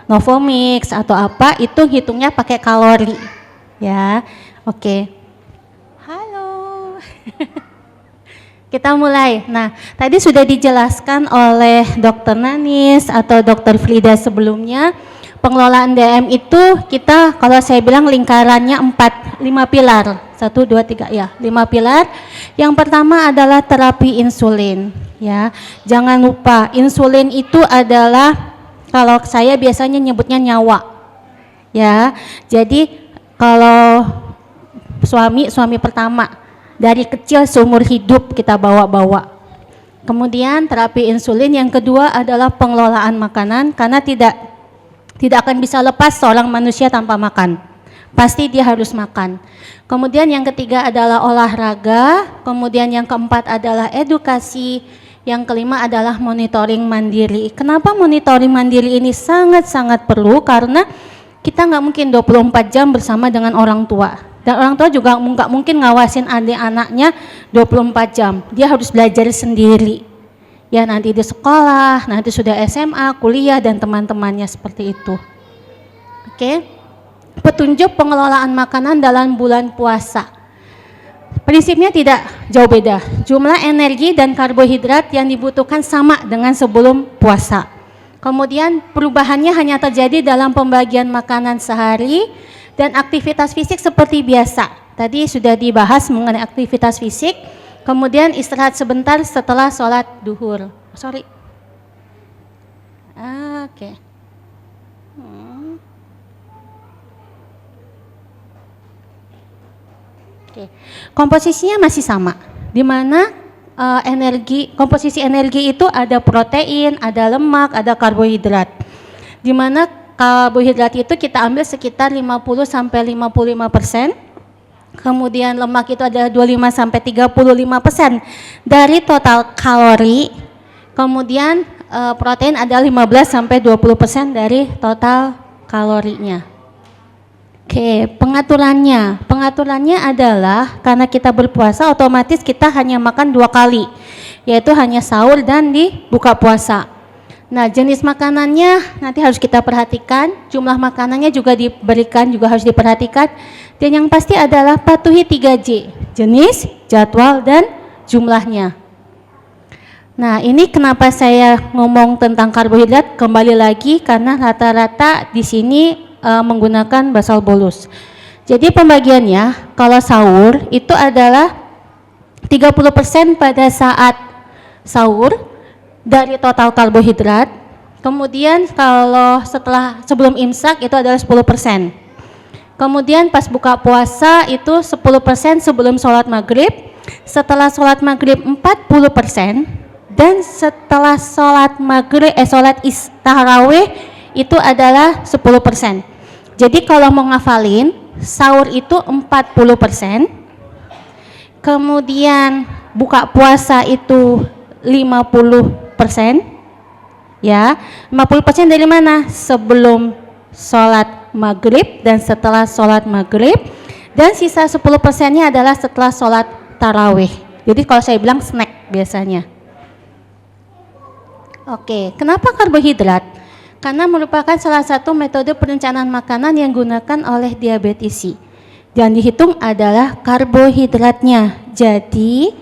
Novomix atau apa, itu hitungnya pakai kalori, ya. Oke. Halo. Kita mulai. Nah, tadi sudah dijelaskan oleh Dr. Nanis atau Dr. Frida sebelumnya, pengelolaan DM itu kita, kalau saya bilang lingkarannya 5 pilar. 1, 2, 3, ya, 5 pilar. Yang pertama adalah terapi insulin, ya. Jangan lupa, insulin itu adalah, kalau saya biasanya nyebutnya nyawa, ya. Jadi kalau suami pertama dari kecil seumur hidup kita bawa-bawa. Kemudian terapi insulin yang kedua adalah pengelolaan makanan, karena tidak akan bisa lepas seorang manusia tanpa makan. Pasti dia harus makan. Kemudian yang ketiga adalah olahraga, kemudian yang keempat adalah edukasi, yang kelima adalah monitoring mandiri. Kenapa monitoring mandiri ini sangat-sangat perlu? Karena kita nggak mungkin 24 jam bersama dengan orang tua. Dan orang tua juga nggak mungkin ngawasin adik anaknya 24 jam. Dia harus belajar sendiri. Ya, nanti di sekolah, nanti sudah SMA, kuliah, dan teman-temannya seperti itu. Oke. Petunjuk pengelolaan makanan dalam bulan puasa. Prinsipnya tidak jauh beda. Jumlah energi dan karbohidrat yang dibutuhkan sama dengan sebelum puasa. Kemudian perubahannya hanya terjadi dalam pembagian makanan sehari dan aktivitas fisik seperti biasa. Tadi sudah dibahas mengenai aktivitas fisik. Kemudian istirahat sebentar setelah sholat duhur. Oke. Oke. Komposisinya masih sama, di mana komposisi energi itu ada protein, ada lemak, ada karbohidrat. Di mana karbohidrat itu kita ambil sekitar 50-55%. Kemudian lemak itu adalah 25-35% dari total kalori. Kemudian protein adalah 15-20% dari total kalorinya. Oke, pengaturannya adalah karena kita berpuasa otomatis kita hanya makan 2 kali, yaitu hanya sahur dan di buka puasa. Nah, jenis makanannya nanti harus kita perhatikan, jumlah makanannya juga harus diperhatikan, dan yang pasti adalah patuhi 3J, jenis, jadwal, dan jumlahnya. Nah, ini kenapa saya ngomong tentang karbohidrat, kembali lagi karena rata-rata di sini menggunakan basal bolus. Jadi pembagiannya, kalau sahur itu adalah 30% pada saat sahur dari total karbohidrat. Kemudian kalau sebelum imsak itu adalah 10%. Kemudian pas buka puasa itu 10% sebelum sholat maghrib, setelah sholat maghrib 40%, dan setelah sholat tarawih itu adalah 10%. Jadi kalau mau ngafalin, sahur itu 40%, kemudian buka puasa itu 50%, ya. 50% dari mana? Sebelum sholat maghrib dan setelah sholat maghrib, dan sisa 10%-nya adalah setelah sholat tarawih. Jadi kalau saya bilang snack biasanya. Oke, kenapa karbohidrat? Karena merupakan salah satu metode perencanaan makanan yang digunakan oleh diabetisi. Yang dihitung adalah karbohidratnya. Jadi,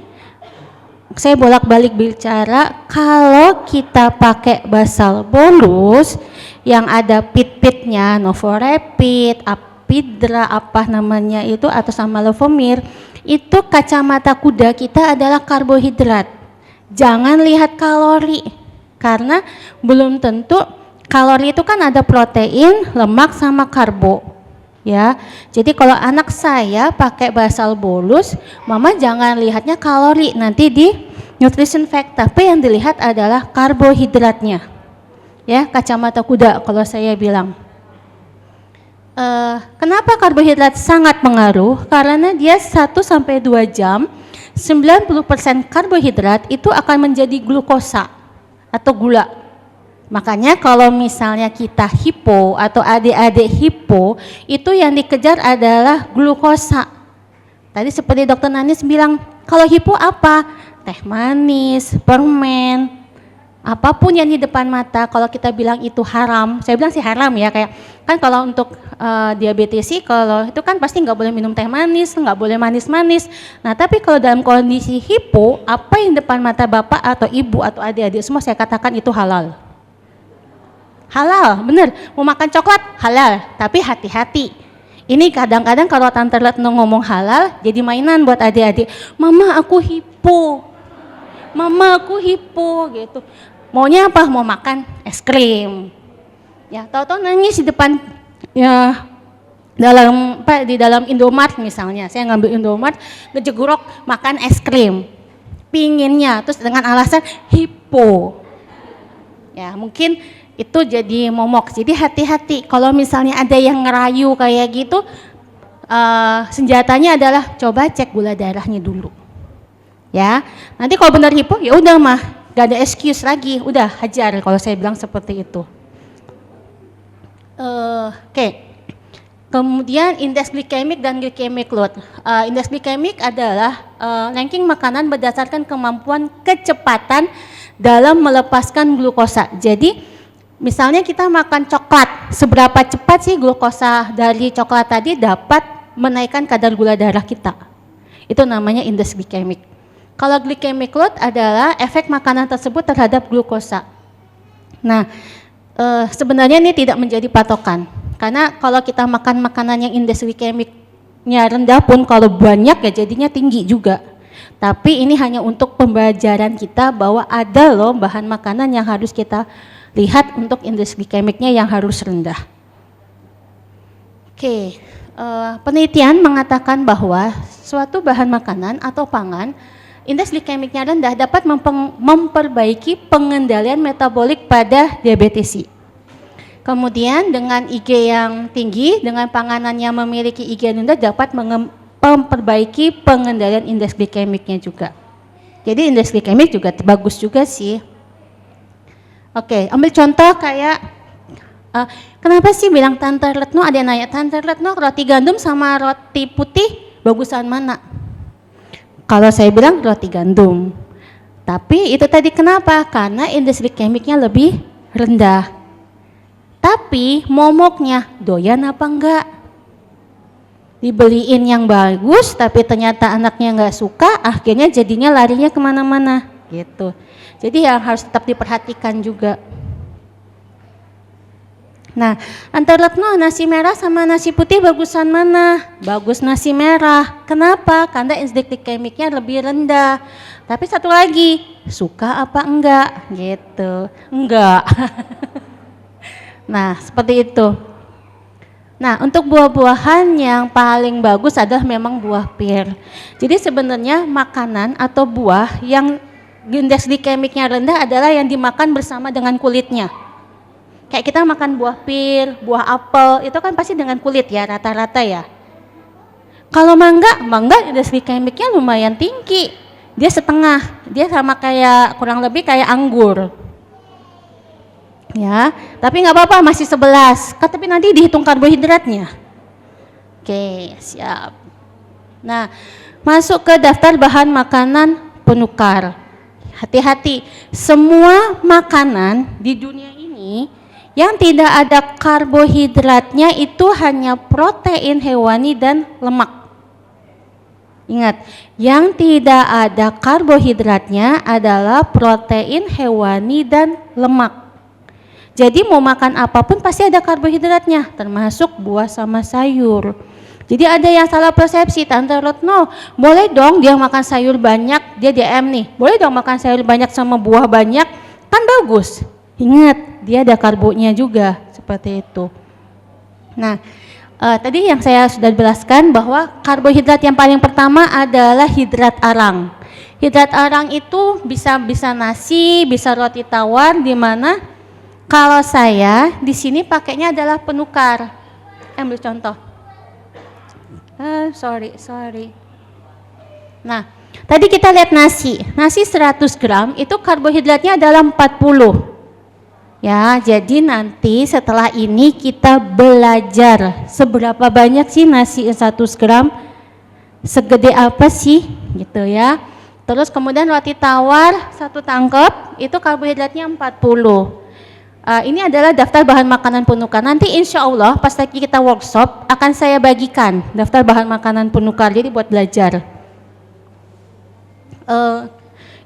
saya bolak-balik bicara, kalau kita pakai basal bolus yang ada pit-pitnya, Novorapid, Apidra, apa namanya itu, atau sama Levomir, itu kacamata kuda kita adalah karbohidrat. Jangan lihat kalori, karena belum tentu kalori itu kan ada protein, lemak sama karbo. Ya, jadi kalau anak saya pakai basal bolus, mama jangan lihatnya kalori, nanti di nutrition fact, tapi yang dilihat adalah karbohidratnya. Ya, kacamata kuda kalau saya bilang. Kenapa karbohidrat sangat pengaruh? Karena dia 1-2 jam 90% karbohidrat itu akan menjadi glukosa atau gula. Makanya kalau misalnya kita hipo atau adik-adik hipo, itu yang dikejar adalah glukosa. Tadi seperti Dokter Nanis bilang, kalau hipo apa? Teh manis, permen, apapun yang di depan mata. Kalau kita bilang itu haram, saya bilang sih haram ya, kayak kan kalau untuk diabetes sih, kalau itu kan pasti nggak boleh minum teh manis, nggak boleh manis-manis. Nah tapi kalau dalam kondisi hipo, apa yang depan mata bapak atau ibu atau adik-adik semua saya katakan itu halal. Halal, bener. Mau makan coklat halal, tapi hati-hati. Ini kadang-kadang kalau Tante Retno ngomong halal, jadi mainan buat adik-adik. Mama aku hipo, mama aku hipo gitu. Maunya apa? Mau makan es krim. Ya, tahu-tahu nangis di depan ya di dalam Indomart misalnya. Saya ngambil Indomart, ngejegurok makan es krim. Pinginnya terus dengan alasan hipo. Ya, mungkin itu jadi momok. Jadi hati-hati kalau misalnya ada yang ngerayu kayak gitu, senjatanya adalah coba cek gula darahnya dulu. Ya, nanti kalau benar hipo ya udah mah, gak ada excuse lagi, udah hajar kalau saya bilang seperti itu. Oke. Kemudian indeks glikemik dan glycemic load. Indeks glikemik adalah ranking makanan berdasarkan kemampuan kecepatan dalam melepaskan glukosa. Jadi misalnya kita makan coklat, seberapa cepat sih glukosa dari coklat tadi dapat menaikkan kadar gula darah kita. Itu namanya indeks glikemik. Kalau glycemic load adalah efek makanan tersebut terhadap glukosa. Nah, sebenarnya ini tidak menjadi patokan. Karena kalau kita makan makanan yang indeks glikemiknya rendah pun kalau banyak ya jadinya tinggi juga. Tapi ini hanya untuk pembelajaran kita bahwa ada loh bahan makanan yang harus kita lihat untuk indeks glikemiknya yang harus rendah. Oke, penelitian mengatakan bahwa suatu bahan makanan atau pangan indeks glikemiknya rendah dapat memperbaiki pengendalian metabolik pada diabetes. Kemudian dengan IG yang tinggi, dengan panganan yang memiliki IG yang rendah dapat memperbaiki pengendalian indeks glikemiknya juga. Jadi indeks glikemik juga bagus juga sih. Oke, ambil contoh kayak kenapa sih bilang Tante Retno, ada yang nanya, Tante Retno roti gandum sama roti putih bagusan mana? Kalau saya bilang roti gandum. Tapi itu tadi kenapa? Karena indeks glikemiknya lebih rendah. Tapi momoknya doyan apa enggak? Dibeliin yang bagus tapi ternyata anaknya enggak suka, akhirnya jadinya larinya kemana-mana gitu. Jadi yang harus tetap diperhatikan juga. Nah, antara Retno nasi merah sama nasi putih bagusan mana? Bagus nasi merah. Kenapa? Karena indeks glikemiknya lebih rendah. Tapi satu lagi, suka apa enggak? Gitu. Enggak. Nah, seperti itu. Nah, untuk buah-buahan yang paling bagus adalah memang buah pir. Jadi sebenarnya makanan atau buah yang indeks glikemiknya rendah adalah yang dimakan bersama dengan kulitnya. Kayak kita makan buah pir, buah apel, itu kan pasti dengan kulit ya, rata-rata ya. Kalau mangga indeks glikemiknya lumayan tinggi. Dia setengah, dia sama kayak, kurang lebih kayak anggur. Ya, tapi nggak apa-apa masih 11. Tapi nanti dihitung karbohidratnya. Oke, siap. Nah, masuk ke daftar bahan makanan penukar. Hati-hati, semua makanan di dunia ini yang tidak ada karbohidratnya itu hanya protein hewani dan lemak. Ingat, yang tidak ada karbohidratnya adalah protein hewani dan lemak. Jadi mau makan apapun pasti ada karbohidratnya, termasuk buah sama sayur. Jadi ada yang salah persepsi, Tante Retno, boleh dong dia makan sayur banyak, dia DM nih, boleh dong makan sayur banyak sama buah banyak, kan bagus. Ingat, dia ada karbonya juga, seperti itu. Nah, tadi yang saya sudah jelaskan bahwa karbohidrat yang paling pertama adalah hidrat arang. Hidrat arang itu bisa nasi, bisa roti tawar, di mana kalau saya di sini pakainya adalah penukar. Ambil contoh. Sorry. Nah, tadi kita lihat nasi 100 gram itu karbohidratnya adalah 40. Ya, jadi nanti setelah ini kita belajar seberapa banyak sih nasi 100 gram, segede apa sih, gitu ya. Terus kemudian roti tawar 1 tangkep itu karbohidratnya 40. Ini adalah daftar bahan makanan penukar. Nanti insya Allah pas lagi kita workshop akan saya bagikan daftar bahan makanan penukar, jadi buat belajar.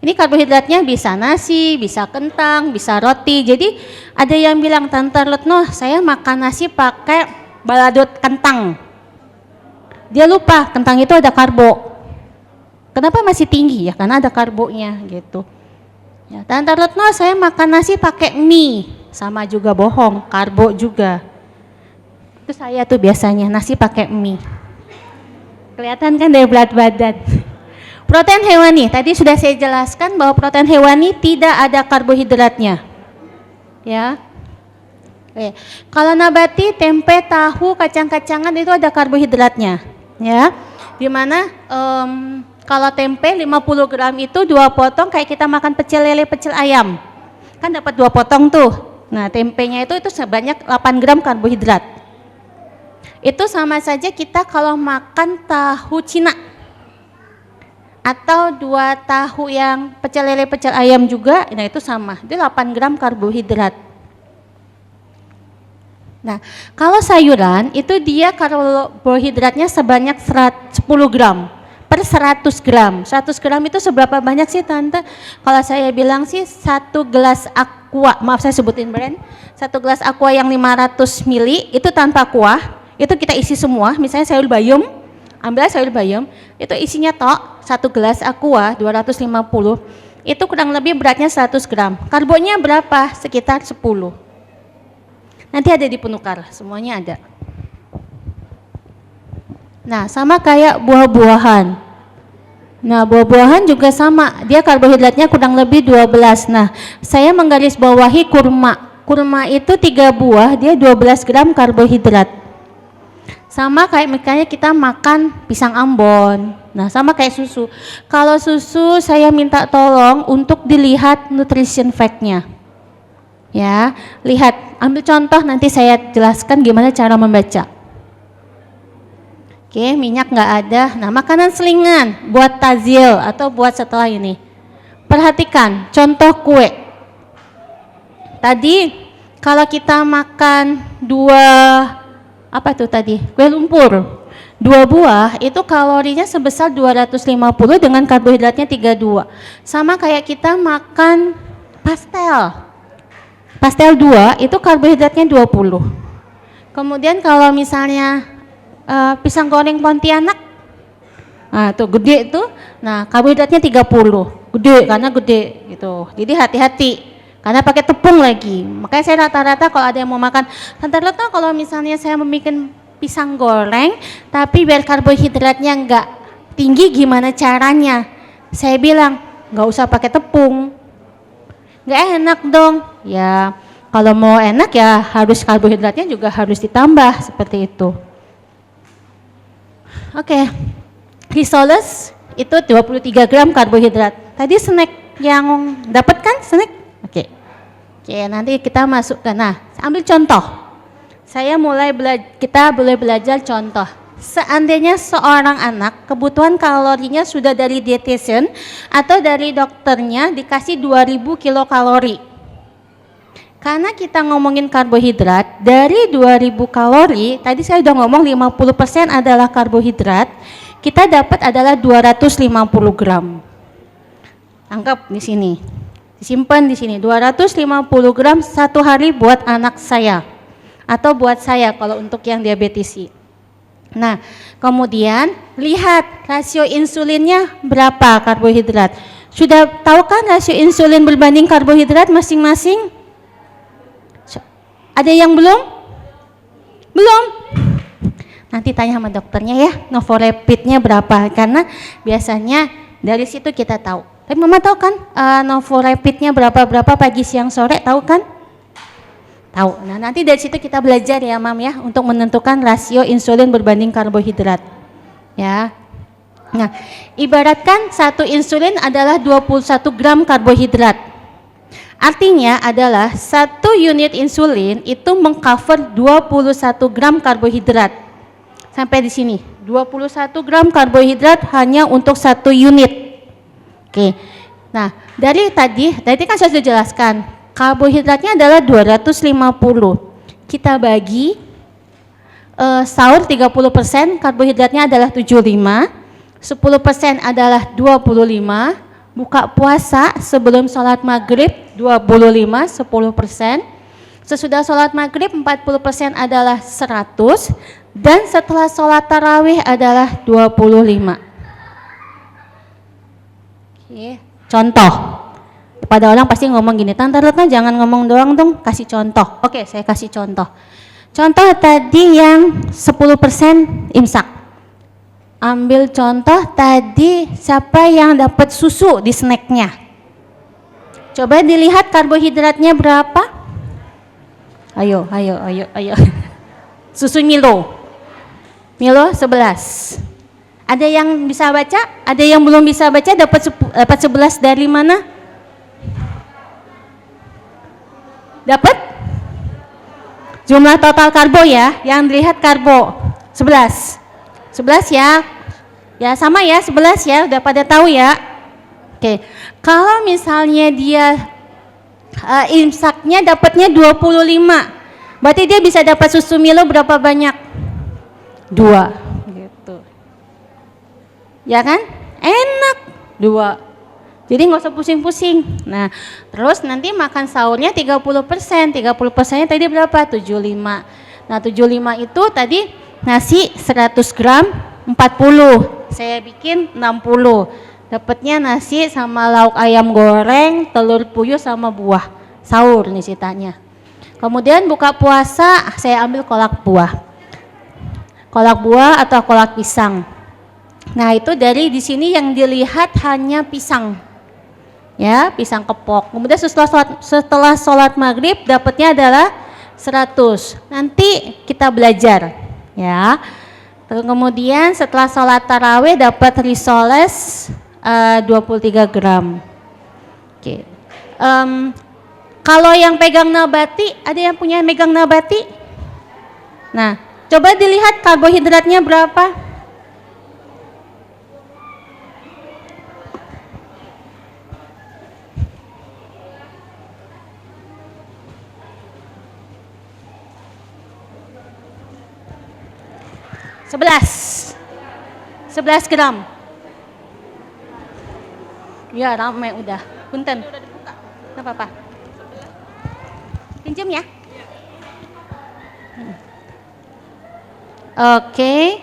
Ini karbohidratnya bisa nasi, bisa kentang, bisa roti. Jadi ada yang bilang, Tante Retno, saya makan nasi pakai balado kentang. Dia lupa kentang itu ada karbo. Kenapa masih tinggi? Ya karena ada karbonya gitu. Ya, Tante Retno, saya makan nasi pakai mie. Sama juga bohong, karbo juga. Itu saya tuh biasanya nasi pakai mie. Kelihatan kan dari berat badan. Protein hewani, tadi sudah saya jelaskan bahwa protein hewani tidak ada karbohidratnya. Ya. Oke. Kalau nabati, tempe, tahu, kacang-kacangan itu ada karbohidratnya. Ya. Dimana kalau tempe 50 gram itu 2 potong kayak kita makan pecel lele, pecel ayam. Kan dapat 2 potong tuh. Nah, tempenya itu sebanyak 8 gram karbohidrat. Itu sama saja kita kalau makan tahu Cina atau 2 tahu yang pecel lele, pecel ayam juga, nah itu sama, itu 8 gram karbohidrat. Nah, kalau sayuran itu dia karbohidratnya sebanyak 10 gram per 100 gram. 100 gram itu seberapa banyak sih Tante? Kalau saya bilang sih 1 gelas aqua, maaf saya sebutin brand, 1 gelas aqua yang 500 ml itu tanpa kuah, itu kita isi semua, misalnya sayur bayam, ambil sayur bayam, itu isinya tok 1 gelas aqua 250, itu kurang lebih beratnya 100 gram. Karbonya berapa? Sekitar 10. Nanti ada di penukar, semuanya ada. Nah, sama kayak buah-buahan. Nah, buah-buahan juga sama, dia karbohidratnya kurang lebih 12. Nah, saya menggarisbawahi kurma. Kurma itu 3 buah, dia 12 gram karbohidrat. Sama kayak misalnya kita makan pisang Ambon. Nah, sama kayak susu. Kalau susu saya minta tolong untuk dilihat nutrition fact-nya. Ya, lihat, ambil contoh nanti saya jelaskan gimana cara membaca. Oke, minyak nggak ada. Nah, makanan selingan buat tazil atau buat setelah ini. Perhatikan, contoh kue. Tadi kalau kita makan 2 apa tuh tadi? Kue lumpur. 2 buah itu kalorinya sebesar 250 dengan karbohidratnya 32. Sama kayak kita makan pastel. Pastel 2 itu karbohidratnya 20. Kemudian kalau misalnya pisang goreng Pontianak, nah tuh gede tuh, nah karbohidratnya 30, gede karena gede gitu. Jadi hati-hati karena pakai tepung lagi. Makanya saya rata-rata kalau ada yang mau makan, Tante Retno kalau misalnya saya mau bikin pisang goreng tapi biar karbohidratnya enggak tinggi gimana caranya? Saya bilang nggak usah pakai tepung, nggak enak dong. Ya kalau mau enak ya harus karbohidratnya juga harus ditambah seperti itu. Oke, risoles itu 23 gram karbohidrat. Tadi snack yang dapat kan snack? Oke, nanti kita masukkan. Nah, ambil contoh. Kita boleh belajar contoh. Seandainya seorang anak kebutuhan kalorinya sudah dari dietitian atau dari dokternya dikasih 2000 kilokalori. Karena kita ngomongin karbohidrat, dari 2000 kalori, tadi saya udah ngomong 50% adalah karbohidrat, kita dapat adalah 250 gram. Anggap di sini, disimpan di sini, 250 gram satu hari buat anak saya, atau buat saya kalau untuk yang diabetesi. Nah, kemudian lihat rasio insulinnya berapa karbohidrat. Sudah tahu kan rasio insulin berbanding karbohidrat masing-masing? Ada yang belum? Belum? Nanti tanya sama dokternya ya, novorapidnya berapa, karena biasanya dari situ kita tahu. Tapi Mama tahu kan novorapidnya berapa pagi, siang, sore, tahu kan? Tahu. Nah, nanti dari situ kita belajar ya Mam ya, untuk menentukan rasio insulin berbanding karbohidrat. Ya. Nah, ibaratkan satu insulin adalah 21 gram karbohidrat. Artinya adalah satu unit insulin itu mengcover 21 gram karbohidrat. Sampai di sini, 21 gram karbohidrat hanya untuk satu unit. Oke. Nah, dari tadi kan saya sudah jelaskan, karbohidratnya adalah 250. Kita bagi sahur 30%, karbohidratnya adalah 75, 10% adalah 25, buka puasa sebelum sholat maghrib 25, 10%, sesudah sholat maghrib 40% adalah 100, dan setelah sholat tarawih adalah 25. Oke, contoh. Pada orang pasti ngomong gini, Tante Retno jangan ngomong doang dong, kasih contoh. Oke, saya kasih contoh. Contoh tadi yang 10% imsak. Ambil contoh tadi siapa yang dapat susu di snacknya. Coba dilihat karbohidratnya berapa. Ayo. Susu Milo 11. Ada yang bisa baca? Ada yang belum bisa baca? Dapat 11 dari mana? Dapat? Jumlah total karbo ya, yang dilihat karbo 11. 11 ya. Ya sama ya, 11 ya, udah pada tahu ya. Oke. Kalau misalnya dia imsaknya dapatnya 25. Berarti dia bisa dapat susu Milo berapa banyak? 2 gitu. Ya kan? Enak 2. Jadi nggak usah pusing-pusing. Nah, terus nanti makan sahurnya 30%. 30%-nya tadi berapa? 75. Nah, 75 itu tadi nasi 100 gram 40. Saya bikin 60. Dapatnya nasi sama lauk ayam goreng, telur puyuh sama buah. Sahur nih ceritanya. Kemudian buka puasa saya ambil kolak buah. Kolak buah atau kolak pisang. Nah, itu dari di sini yang dilihat hanya pisang. Ya, pisang kepok. Kemudian setelah sholat maghrib dapatnya adalah 100. Nanti kita belajar, ya. Kemudian setelah sholat tarawih dapat risoles 23 gram. Oke. Kalau yang pegang nabati, ada yang punya megang nabati? Nah, coba dilihat karbohidratnya berapa? Sebelas gram. Ya, ramai udah. Punten. Nggak apa-apa. Pinjam ya. Oke.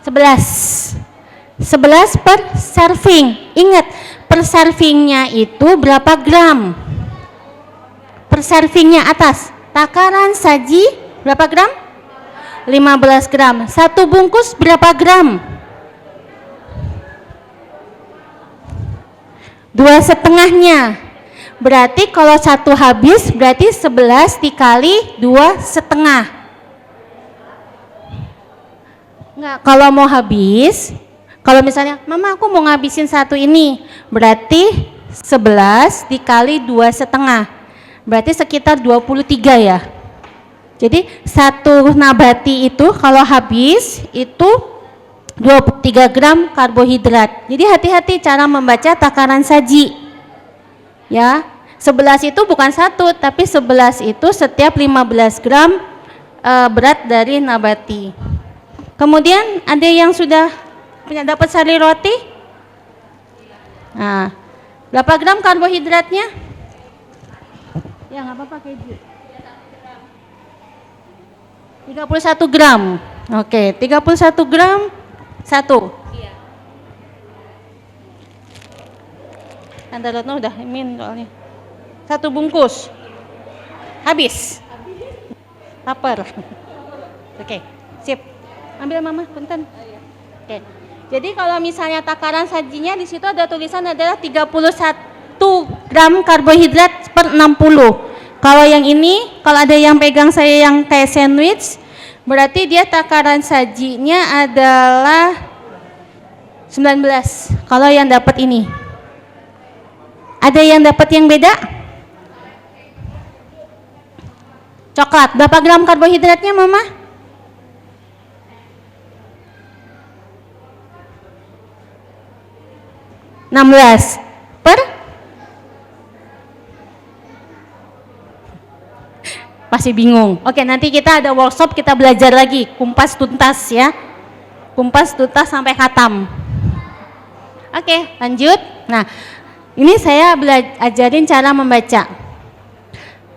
Sebelas per serving. Ingat, per servingnya itu berapa gram? Per servingnya atas. Takaran saji berapa gram? 15 gram. Satu bungkus berapa gram? 2,5-nya. Berarti kalau satu habis berarti 11 dikali 2,5. Enggak, kalau mau habis, kalau misalnya Mama aku mau ngabisin satu ini, berarti 11 dikali 2,5. Berarti sekitar 23 ya. Jadi satu nabati itu kalau habis itu 23 gram karbohidrat. Jadi hati-hati cara membaca takaran saji. Ya, 11 itu bukan satu, tapi 11 itu setiap 15 gram berat dari nabati. Kemudian ada yang sudah punya dapat sari roti? Nah, berapa gram karbohidratnya? Ya nggak apa-apa keju. 31 gram. Oke, 31 gram satu. Iya. Tante Retno udah min soalnya. Satu bungkus. Habis. Lapar. Oke, sip. Ambil mama, punten. Oke. Jadi kalau misalnya takaran sajinya di situ ada tulisan adalah 31 gram karbohidrat per 60. Kalau yang ini, kalau ada yang pegang saya yang kayak sandwich, berarti dia takaran sajinya adalah 19. Kalau yang dapat ini. Ada yang dapat yang beda? Coklat. Berapa gram karbohidratnya, Mama? 16 per masih bingung. Oke, nanti kita ada workshop, kita belajar lagi kumpas tuntas ya. Kumpas tuntas sampai khatam. Oke, lanjut. Nah, ini saya ajarin cara membaca.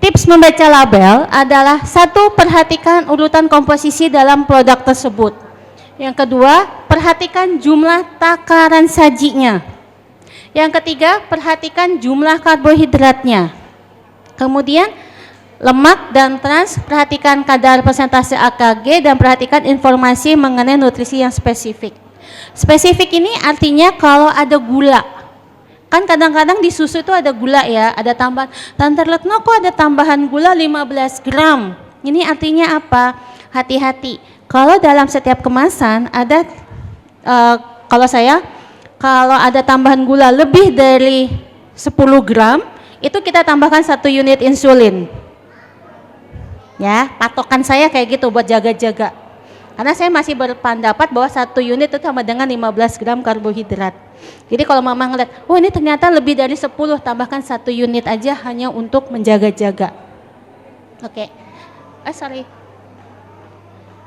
Tips membaca label adalah satu, perhatikan urutan komposisi dalam produk tersebut. Yang kedua, perhatikan jumlah takaran sajinya. Yang ketiga, perhatikan jumlah karbohidratnya. Kemudian lemak dan trans, perhatikan kadar persentase AKG dan perhatikan informasi mengenai nutrisi yang spesifik. Spesifik ini artinya kalau ada gula. Kan kadang-kadang di susu itu ada gula ya, ada tambahan. Tante Retno kok ada tambahan gula 15 gram. Ini artinya apa? Hati-hati. Kalau dalam setiap kemasan ada, kalau ada tambahan gula lebih dari 10 gram, itu kita tambahkan 1 unit insulin. Ya, patokan saya kayak gitu buat jaga-jaga. Karena saya masih berpendapat bahwa 1 unit itu sama dengan 15 gram karbohidrat. Jadi kalau mama ngeliat, oh ini ternyata lebih dari 10, tambahkan 1 unit aja hanya untuk menjaga-jaga. Oke. Sorry.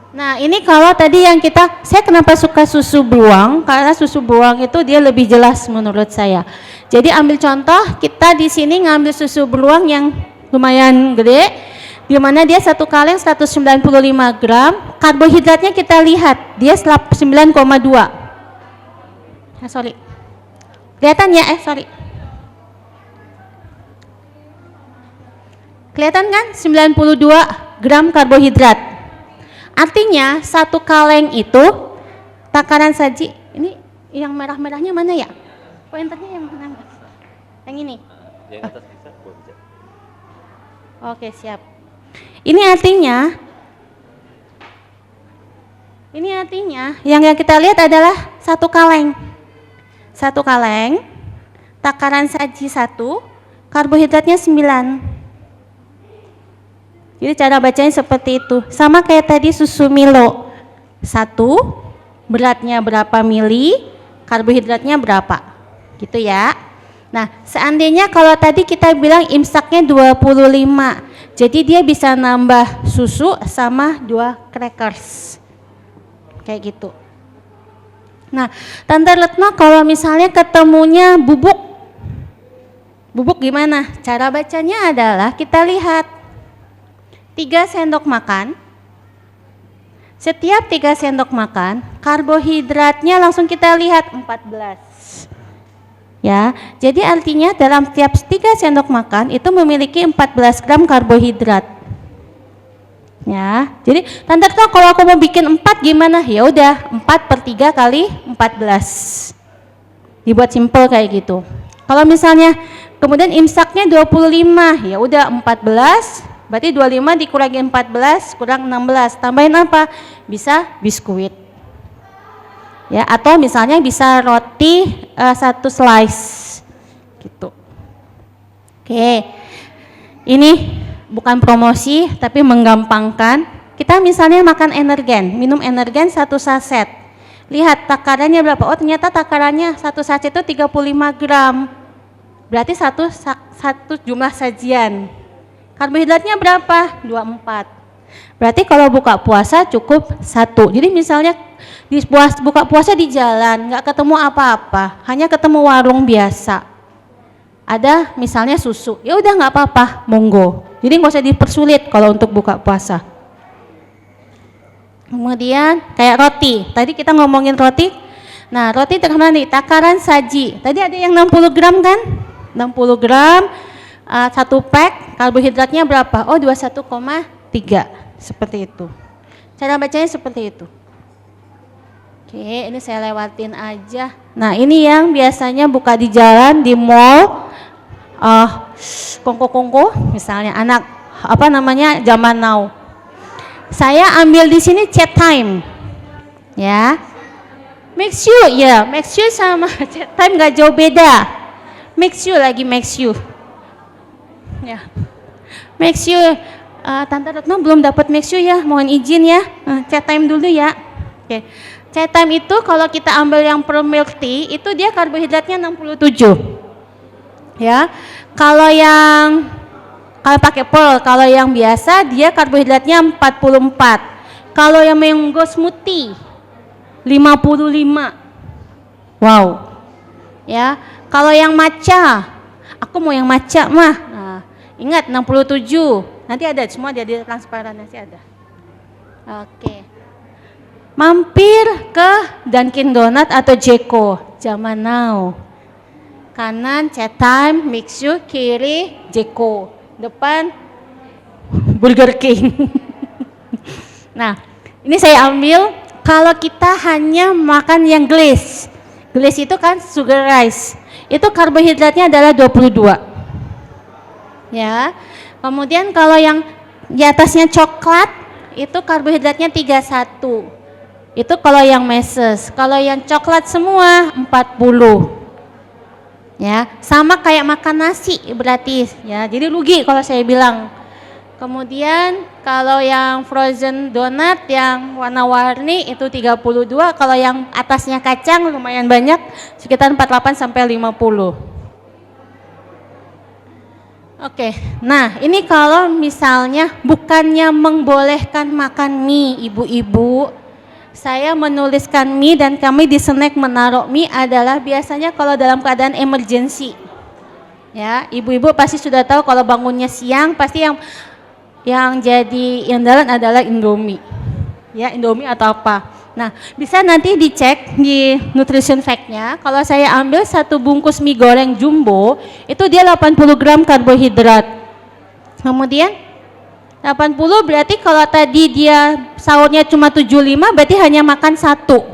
Nah ini kalau tadi yang saya kenapa suka susu beruang, karena susu beruang itu dia lebih jelas menurut saya. Jadi ambil contoh, kita di sini ngambil susu beruang yang lumayan gede, di mana dia 1 kaleng 195 gram, karbohidratnya kita lihat, dia 9,2. Sorry. Kelihatan ya? Sorry. Kelihatan kan? 92 gram karbohidrat. Artinya 1 kaleng itu takaran saji, ini yang merah-merahnya mana ya? Pointernya yang mana? Yang ini? Yang atas bisa, bisa. Oke, siap. Ini artinya yang kita lihat adalah 1 kaleng. 1 kaleng, takaran saji 1, karbohidratnya 9. Jadi cara bacanya seperti itu. Sama kayak tadi susu Milo. 1, beratnya berapa mili, karbohidratnya berapa. Gitu ya. Nah, seandainya kalau tadi kita bilang imsaknya 25. Jadi dia bisa nambah susu sama 2 crackers. Kayak gitu. Nah, Tante Retno kalau misalnya ketemunya bubuk. Bubuk gimana? Cara bacanya adalah kita lihat 3 sendok makan. Setiap 3 sendok makan, karbohidratnya langsung kita lihat 14. Ya, jadi artinya dalam tiap 3 sendok makan itu memiliki 14 gram karbohidrat. Ya, jadi Tante Retno kalau aku mau bikin 4 gimana? Ya udah 4/3 kali 14. Dibuat simple kayak gitu. Kalau misalnya kemudian imsaknya 25, ya udah 14. Berarti 25 dikurangi 14 kurang 16. Tambahin apa? Bisa biskuit. Ya, atau misalnya bisa roti 1 slice. Gitu. Oke. Ini bukan promosi tapi menggampangkan. Kita misalnya makan energen, minum energen 1 saset. Lihat takarannya berapa? Oh, ternyata takarannya 1 saset itu 35 gram. Berarti satu jumlah sajian. Karbohidratnya berapa? 24. Berarti kalau buka puasa cukup 1. Jadi misalnya buka puasa di jalan, nggak ketemu apa-apa, hanya ketemu warung biasa. ada misalnya susu, ya udah nggak apa-apa, monggo. Jadi nggak usah dipersulit kalau untuk buka puasa. Kemudian kayak roti, tadi kita ngomongin roti. Nah, roti terkenal nih, takaran saji. Tadi ada yang 60 gram kan? 60 gram, satu pack, karbohidratnya berapa? Oh, 21,3, seperti itu. Cara bacanya seperti itu. Oke, ini saya lewatin aja. Nah, ini yang biasanya buka di jalan, di mall, kongko-kongko, misalnya anak apa namanya zaman now. Saya ambil di sini chat time, ya. Make sure sama chat time nggak jauh beda. Make sure, ya. Make sure, Tante Retno belum dapat make sure ya, mohon izin ya. Chat time dulu ya. Oke. Chat time itu kalau kita ambil yang per milk tea itu dia karbohidratnya 67. Ya. Kalau pakai pearl, kalau yang biasa dia karbohidratnya 44. Kalau yang mango smoothie 55. Wow. Ya. Kalau yang matcha, aku mau yang matcha mah. Nah, ingat 67. Nanti ada semua dia di transparan nanti ada. Oke. Mampir ke Dunkin Donut atau Jeko zaman now. Kanan chat time, mix you, kiri Jeko, depan Burger King. Nah, ini saya ambil kalau kita hanya makan yang glaze. Glaze itu kan sugar rice. Itu karbohidratnya adalah 22. Ya. Kemudian kalau yang di atasnya coklat itu karbohidratnya 31. Itu kalau yang meses, kalau yang coklat semua 40. Ya, sama kayak makan nasi berarti ya. Jadi rugi kalau saya bilang. Kemudian kalau yang frozen donut yang warna-warni itu 32, kalau yang atasnya kacang lumayan banyak sekitar 48 sampai 50. Oke, nah ini kalau misalnya bukannya membolehkan makan mie ibu-ibu, saya menuliskan mie dan kami di snack menaruh mie adalah biasanya kalau dalam keadaan emergency. Ya, ibu-ibu pasti sudah tahu kalau bangunnya siang pasti yang jadi andalan adalah Indomie. Ya, Indomie atau apa. Nah, bisa nanti dicek di nutrition fact-nya. Kalau saya ambil satu bungkus mie goreng jumbo, itu dia 80 gram karbohidrat. Kemudian 80 berarti kalau tadi dia sahurnya cuma 75 berarti hanya makan satu.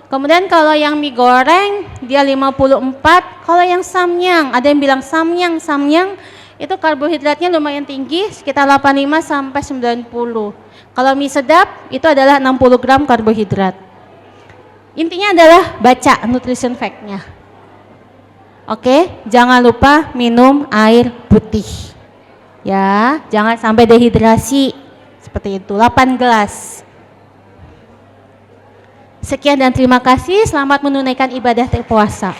Kemudian kalau yang mie goreng dia 54. Kalau yang samyang, ada yang bilang samyang itu karbohidratnya lumayan tinggi sekitar 85 sampai 90. Kalau mie sedap itu adalah 60 gram karbohidrat. Intinya adalah baca nutrition fact-nya. Oke, jangan lupa minum air putih. Ya, jangan sampai dehidrasi. Seperti itu, 8 gelas. Sekian dan terima kasih, selamat menunaikan ibadah berpuasa.